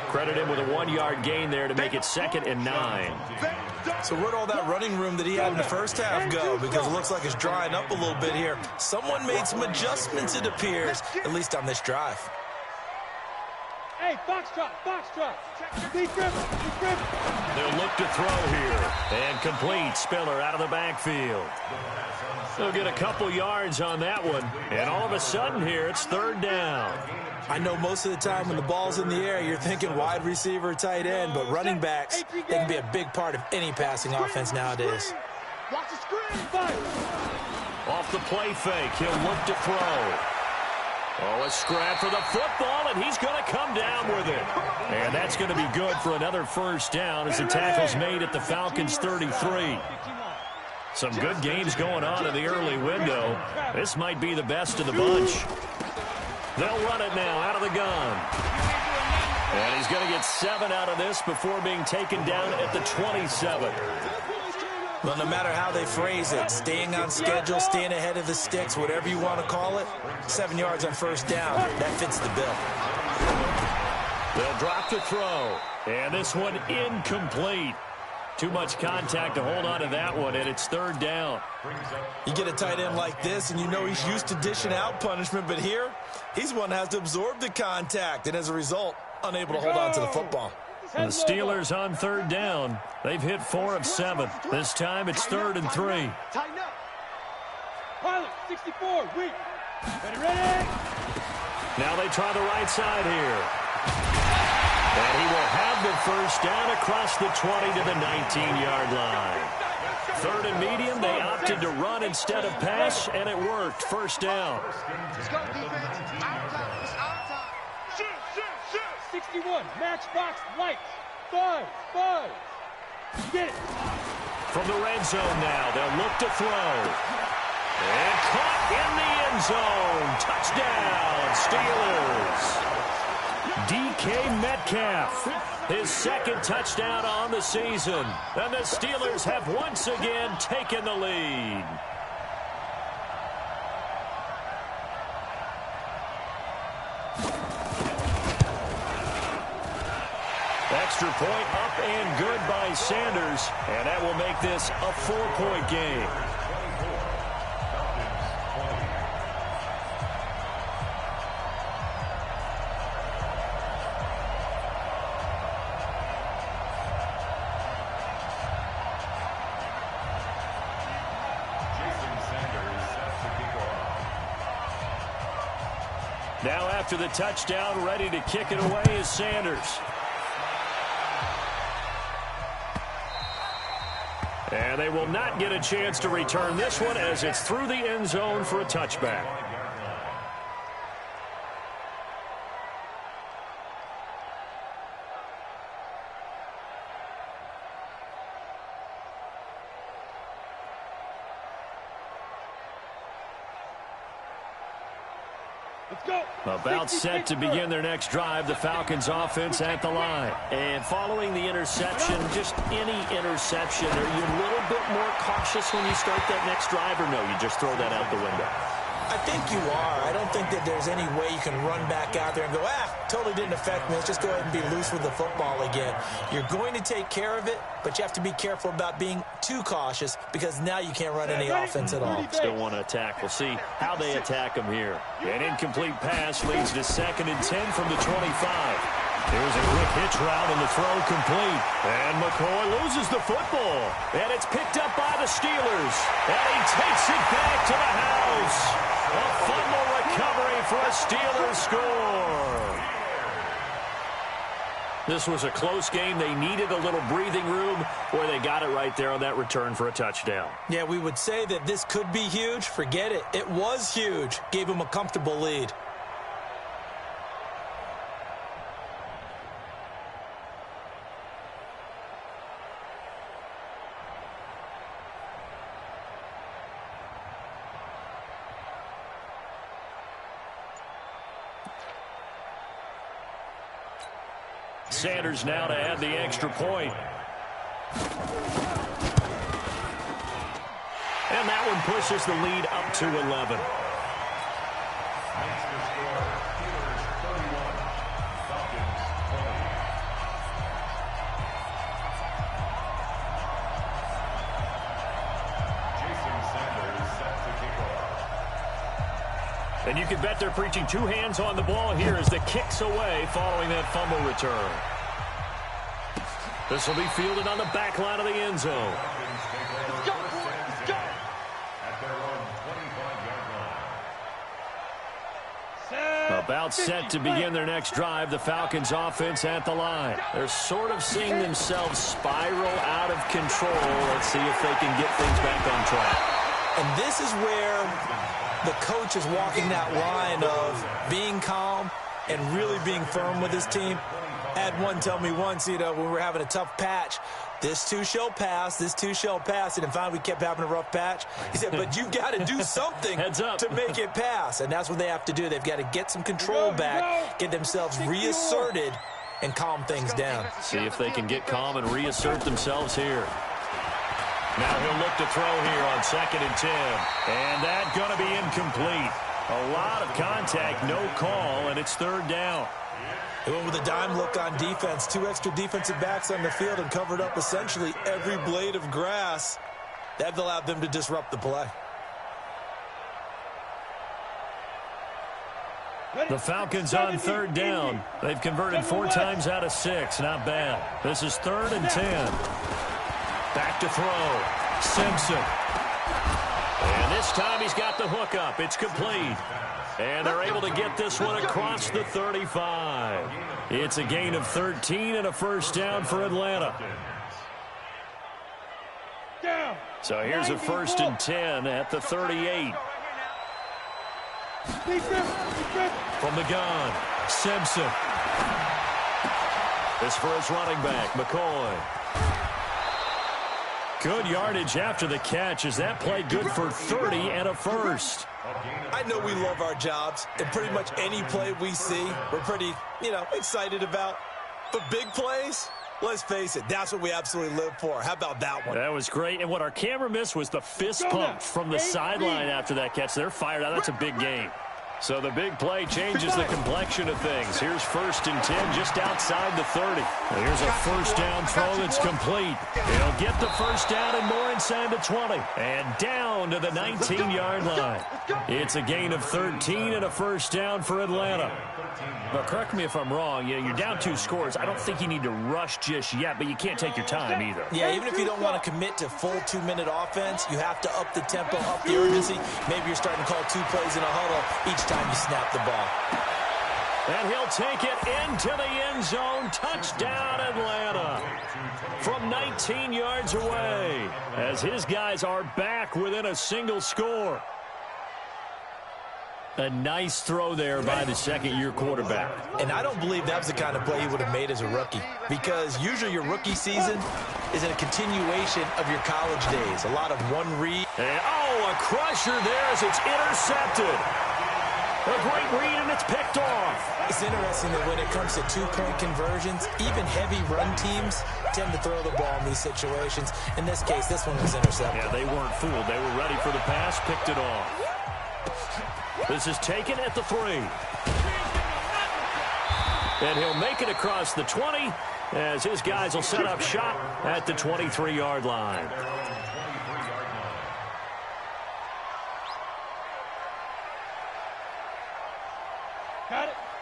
[SPEAKER 13] Credit him with a 1-yard gain there to make it 2nd and 9.
[SPEAKER 15] So where'd all that running room that he had in the first half go? Because it looks like it's drying up a little bit here. Someone made some adjustments, it appears, at least on this drive.
[SPEAKER 14] Hey, box drop. Deep dribble.
[SPEAKER 13] They'll look to throw here. And complete. Spiller out of the backfield. They'll get a couple yards on that one. And all of a sudden here, it's 3rd down.
[SPEAKER 15] I know most of the time when the ball's in the air, you're thinking wide receiver, tight end, but running backs, they can be a big part of any passing offense nowadays.
[SPEAKER 14] Watch the screen.
[SPEAKER 13] Off the play fake, he'll look to throw. Oh, a scrap for the football, and he's going to come down with it. And that's going to be good for another first down as the tackle's made at the Falcons' 33. Some good games going on in the early window. This might be the best of the bunch. They'll run it now out of the gun. And he's going to get 7 out of this before being taken down at the 27.
[SPEAKER 15] Well, no matter how they phrase it, staying on schedule, staying ahead of the sticks, whatever you want to call it, 7 yards on first down, that fits the bill.
[SPEAKER 13] They'll drop the throw. And this one incomplete. Too much contact to hold on to that one, and it's 3rd down.
[SPEAKER 15] You get a tight end like this, and you know he's used to dishing out punishment, but here, he's one that has to absorb the contact, and as a result, unable to hold on to the football.
[SPEAKER 13] And the Steelers on 3rd down. They've hit 4 of 7. This time it's 3rd and 3.
[SPEAKER 14] Tighten up. Pilot, 64, weak. Ready.
[SPEAKER 13] Now they try the right side here. And he will have the first down across the 20 to the 19-yard line. 3rd and medium, they opted to run instead of pass, and it worked. First down.
[SPEAKER 14] Let's go, defense. Our time. It's our time. Shoot. 61, matchbox lights. 5. Get it.
[SPEAKER 13] From the red zone now, they'll look to throw. And caught in the end zone. Touchdown, Steelers. DK Metcalf, his 2nd touchdown on the season. And the Steelers have once again taken the lead. Extra point up and good by Sanders. And that will make this a 4-point game. Now after the touchdown, ready to kick it away is Sanders. And they will not get a chance to return this one as it's through the end zone for a touchback. About set to begin their next drive, the Falcons offense at the line. And following the interception, just any interception, are you a little bit more cautious when you start that next drive, or no, you just throw that out the window?
[SPEAKER 15] I think you are. I don't think that there's any way you can run back out there and go, totally didn't affect me. Let's just go ahead and be loose with the football again. You're going to take care of it, but you have to be careful about being too cautious because now you can't run any offense at all.
[SPEAKER 13] Still want to attack. We'll see how they attack them here. An incomplete pass leads to 2nd and 10 from the 25. Here's a quick hitch route and the throw complete. And McCoy loses the football. And it's picked up by the Steelers. And he takes it back to the house. A fumble recovery for a Steelers score. This was a close game. They needed a little breathing room. Boy, they got it right there on that return for a touchdown.
[SPEAKER 15] Yeah, we would say that this could be huge. Forget it. It was huge. Gave them a comfortable lead.
[SPEAKER 13] Sanders now to add the extra point. And that one pushes the lead up to 11.
[SPEAKER 16] Makes the score Steelers 31, Falcons 20. Jason Sanders set to kick off.
[SPEAKER 13] And you can bet they're preaching two hands on the ball here as the kick's away following that fumble return. This will be fielded on the back line of the end zone.
[SPEAKER 16] Let's go, let's go. At their own 25-yard line.
[SPEAKER 13] About set to begin their next drive, the Falcons offense at the line. They're sort of seeing themselves spiral out of control. Let's see if they can get things back on track.
[SPEAKER 15] And this is where the coach is walking that line of being calm and really being firm with his team. I had one tell me once, when we were having a tough patch, this too shall pass, this too shall pass. And finally we kept having a rough patch. He said, but you got to do something to make it pass. And that's what they have to do. They've got to get some control back, get themselves reasserted, and calm things down.
[SPEAKER 13] See if they can get calm and reassert themselves here. Now he'll look to throw here on 2nd and 10. And that's going to be incomplete. A lot of contact, no call, and it's 3rd down.
[SPEAKER 15] They went with a dime look on defense. 2 extra defensive backs on the field and covered up essentially every blade of grass. That allowed them to disrupt the play.
[SPEAKER 13] The Falcons on 3rd down. They've converted 4 times out of 6. Not bad. This is 3rd and 10. Back to throw. Simpson. And this time he's got the hook up. It's complete. And they're able to get this one across the 35. It's a gain of 13 and a first down for Atlanta. So here's a 1st and 10 at the 38. From the gun, Simpson. This for his running back, McCoy. Good yardage after the catch. Is that play good for 30 and a first?
[SPEAKER 15] I know we love our jobs, and pretty much any play we see, we're pretty, excited about. But big plays, let's face it, that's what we absolutely live for. How about that one?
[SPEAKER 13] That was great. And what our camera missed was the fist pump from the sideline after that catch. They're fired out. That's a big game. So the big play changes the complexion of things. Here's 1st and 10 just outside the 30. Here's a first down throw that's complete. He'll get the first down and more inside the 20. And down to the 19-yard line. It's a gain of 13 and a first down for Atlanta. But correct me if I'm wrong. You're down 2 scores. I don't think you need to rush just yet, but you can't take your time either.
[SPEAKER 15] Yeah, even if you don't want to commit to full 2-minute offense, you have to up the tempo, up the urgency. Maybe you're starting to call 2 plays in a huddle each time you snap the ball.
[SPEAKER 13] And he'll take it into the end zone. Touchdown, Atlanta. From 19 yards away, as his guys are back within a single score. A nice throw there by the second-year quarterback.
[SPEAKER 15] And I don't believe that was the kind of play he would have made as a rookie, because usually your rookie season is a continuation of your college days. A lot of one read.
[SPEAKER 13] And, a crusher there as it's intercepted. A great read, and it's picked off.
[SPEAKER 15] It's interesting that when it comes to 2-point conversions, even heavy run teams tend to throw the ball in these situations. In this case, this one was intercepted.
[SPEAKER 13] Yeah, they weren't fooled. They were ready for the pass, picked it off. This is taken at the 3. And he'll make it across the 20 as his guys will set up shop at the 23-yard line.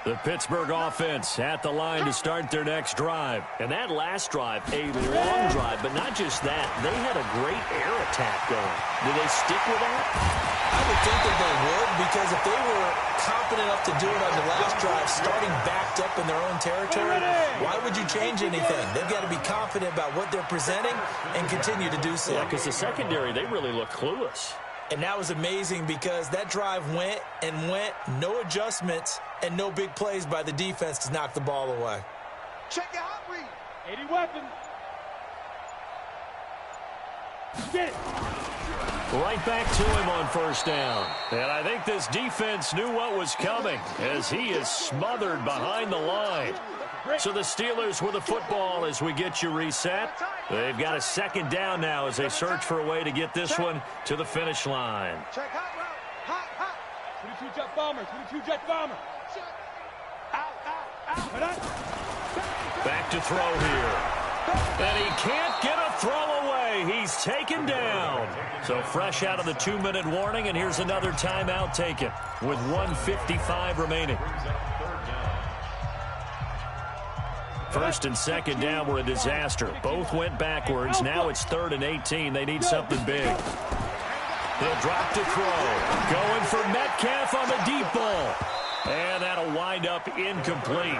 [SPEAKER 13] The Pittsburgh offense at the line to start their next drive. And that last drive, a long drive, but not just that. They had a great air attack going. Do they stick with that?
[SPEAKER 15] I would think that they would, because if they were confident enough to do it on the last drive, starting backed up in their own territory, why would you change anything? They've got to be confident about what they're presenting and continue to do so.
[SPEAKER 13] Yeah, because the secondary, they really look clueless.
[SPEAKER 15] And that was amazing because that drive went and went, no adjustments and no big plays by the defense to knock the ball away.
[SPEAKER 14] Check your hot read. 80 weapons. Get it.
[SPEAKER 13] Right back to him on first down. And I think this defense knew what was coming as he is smothered behind the line. So the Steelers with the football as we get you reset. They've got a second down now as they search for a way to get this one to the finish line.
[SPEAKER 14] Check hot route. Hot. 22 jet bomber. 22 jet bomber. Out.
[SPEAKER 13] Back to throw here. And he can't get a throw away. He's taken down. So fresh out of the 2-minute warning, and here's another timeout taken with 1:55 remaining. First and second down were a disaster. Both went backwards. Now it's 3rd and 18. They need something big. He'll drop to throw. Going for Metcalf on the deep ball. And that'll wind up incomplete.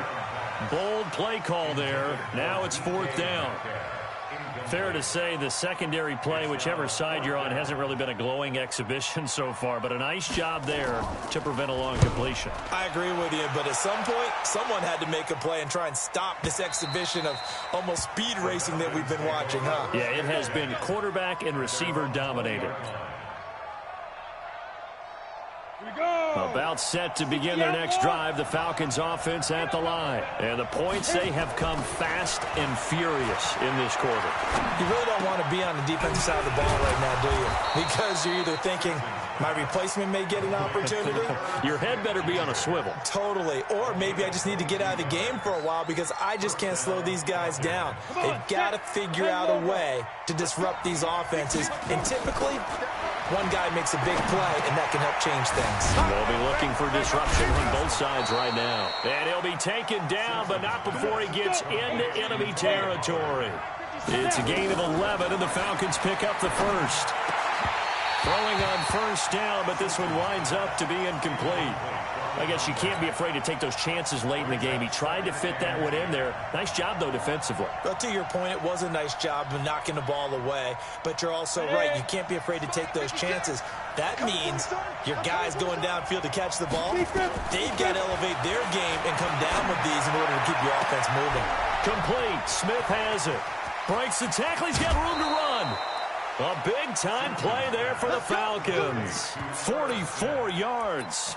[SPEAKER 13] Bold play call there. Now it's 4th down. Fair to say the secondary play, whichever side you're on, hasn't really been a glowing exhibition so far, but a nice job there to prevent a long completion.
[SPEAKER 15] I agree with you, but at some point, someone had to make a play and try and stop this exhibition of almost speed racing that we've been watching, huh?
[SPEAKER 13] Yeah, it has been quarterback and receiver dominated. About set to begin their next drive, the Falcons offense at the line. And the points, they have come fast and furious in this quarter.
[SPEAKER 15] You really don't want to be on the defensive side of the ball right now, do you? Because you're either thinking, my replacement may get an opportunity.
[SPEAKER 13] Your head better be on a swivel.
[SPEAKER 15] Totally. Or maybe I just need to get out of the game for a while because I just can't slow these guys down. They've got to figure out a way to disrupt these offenses. And typically, one guy makes a big play, and that can help change things.
[SPEAKER 13] They'll be looking for disruption from both sides right now. And he'll be taken down, but not before he gets into enemy territory. It's a gain of 11, and the Falcons pick up the first. Throwing on first down, but this one winds up to be incomplete. I guess you can't be afraid to take those chances late in the game. He tried to fit that one in there. Nice job, though, defensively.
[SPEAKER 15] But to your point, it was a nice job of knocking the ball away. But you're also right. You can't be afraid to take those chances. That means your guys going downfield to catch the ball, they've got to elevate their game and come down with these in order to keep your offense moving.
[SPEAKER 13] Complete. Smith has it. Breaks the tackle. He's got room to run. A big-time play there for the Falcons. 44 yards.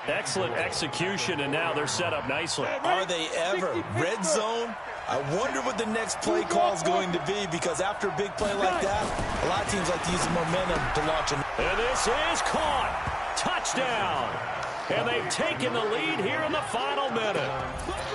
[SPEAKER 13] Excellent execution, and now they're set up nicely.
[SPEAKER 15] Are they ever? Red zone? I wonder what the next play call is going to be, because after a big play like that, a lot of teams like to use the momentum to launch them.
[SPEAKER 13] And this is caught. Touchdown. And they've taken the lead here in the final minute.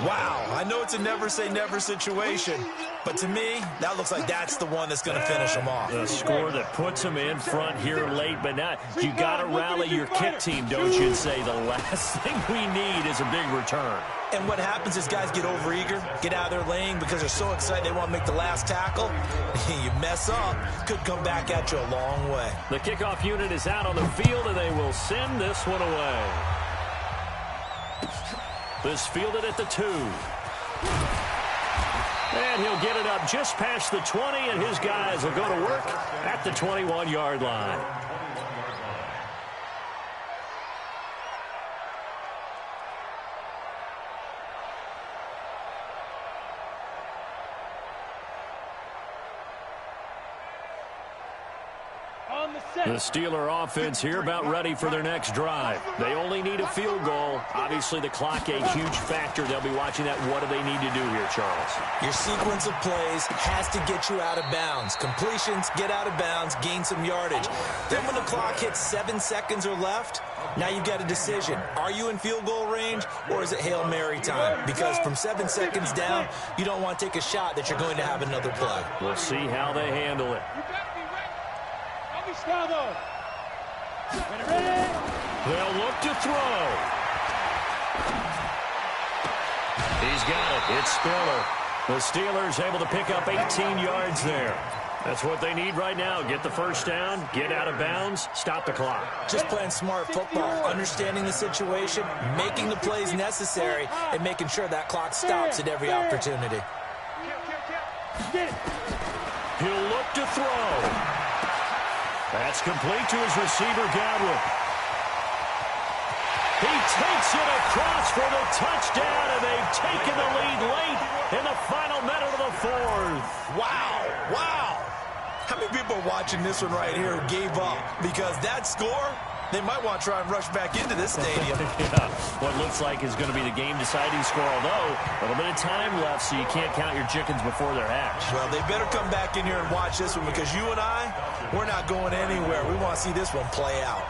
[SPEAKER 15] Wow, I know it's a never-say-never situation, but to me, that looks like that's the one that's going to finish them off.
[SPEAKER 13] The score that puts them in front here late, but now you got to rally your kick team, don't you, and say the last thing we need is a big return.
[SPEAKER 15] And what happens is guys get overeager, get out of their lane because they're so excited they want to make the last tackle. You mess up, could come back at you a long way.
[SPEAKER 13] The kickoff unit is out on the field, and they will send this one away. This fielded at the 2. And he'll get it up just past the 20, and his guys will go to work at the 21-yard line. The Steeler offense here about ready for their next drive. They only need a field goal. Obviously, the clock a huge factor. They'll be watching that. What do they need to do here, Charles?
[SPEAKER 15] Your sequence of plays has to get you out of bounds. Completions, get out of bounds, gain some yardage. Then when the clock hits 7 seconds or left, now you've got a decision. Are you in field goal range, or is it Hail Mary time? Because from 7 seconds down, you don't want to take a shot that you're going to have another play.
[SPEAKER 13] We'll see how they handle it.
[SPEAKER 14] They'll
[SPEAKER 13] look to throw. He's got it. It's Spiller. The Steelers able to pick up 18 yards there. That's what they need right now. Get the first down, get out of bounds, stop the clock.
[SPEAKER 15] Just playing smart football, understanding the situation, making the plays necessary, and making sure that clock stops at every opportunity.
[SPEAKER 13] He'll look to throw. That's complete to his receiver, Godwin. He takes it across for the touchdown, and they've taken the lead late in the final minute of the 4th.
[SPEAKER 15] Wow, wow. How many people are watching this one right here who gave up? Because that score, they might want to try and rush back into this stadium.
[SPEAKER 13] Yeah, what looks like is going to be the game-deciding score, although a little bit of time left, so you can't count your chickens before they're hatched.
[SPEAKER 15] Well, they better come back in here and watch this one, because you and I, we're not going anywhere. We want to see this one play out.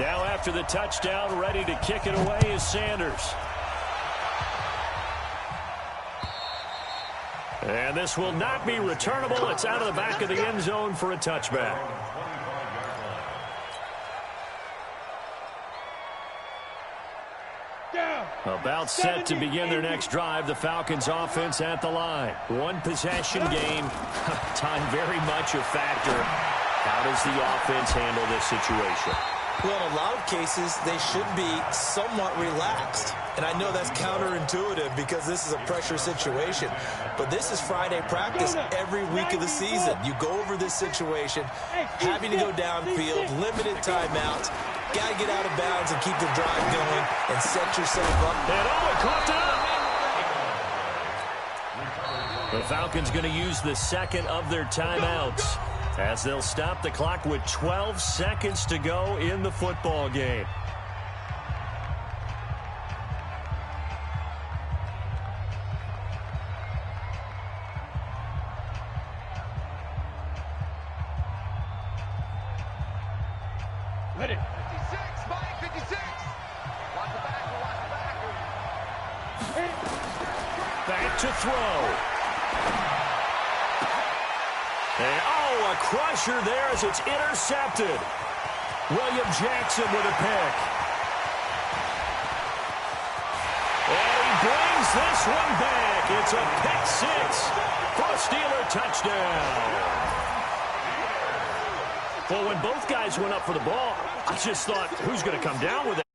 [SPEAKER 13] Now after the touchdown, ready to kick it away is Sanders. And this will not be returnable. It's out of the back of the end zone for a touchback. About set to begin their next drive. The Falcons offense at the line. One possession game. Time very much a factor. How does the offense handle this situation?
[SPEAKER 15] Well, in a lot of cases, they should be somewhat relaxed. And I know that's counterintuitive because this is a pressure situation. But this is Friday practice every week of the season. You go over this situation, having to go downfield, limited timeouts, got to get out of bounds and keep the drive going and set yourself up.
[SPEAKER 13] And caught it up! The Falcons going to use the second of their timeouts, as they'll stop the clock with 12 seconds to go in the football game.
[SPEAKER 14] Ready.
[SPEAKER 17] 56, Mike, 56. Watch the back.
[SPEAKER 13] Back to throw. And a crusher there as it's intercepted. William Jackson with a pick. And he brings this one back. It's a pick six for a Steeler touchdown. Well, when both guys went up for the ball, I just thought, who's going to come down with it?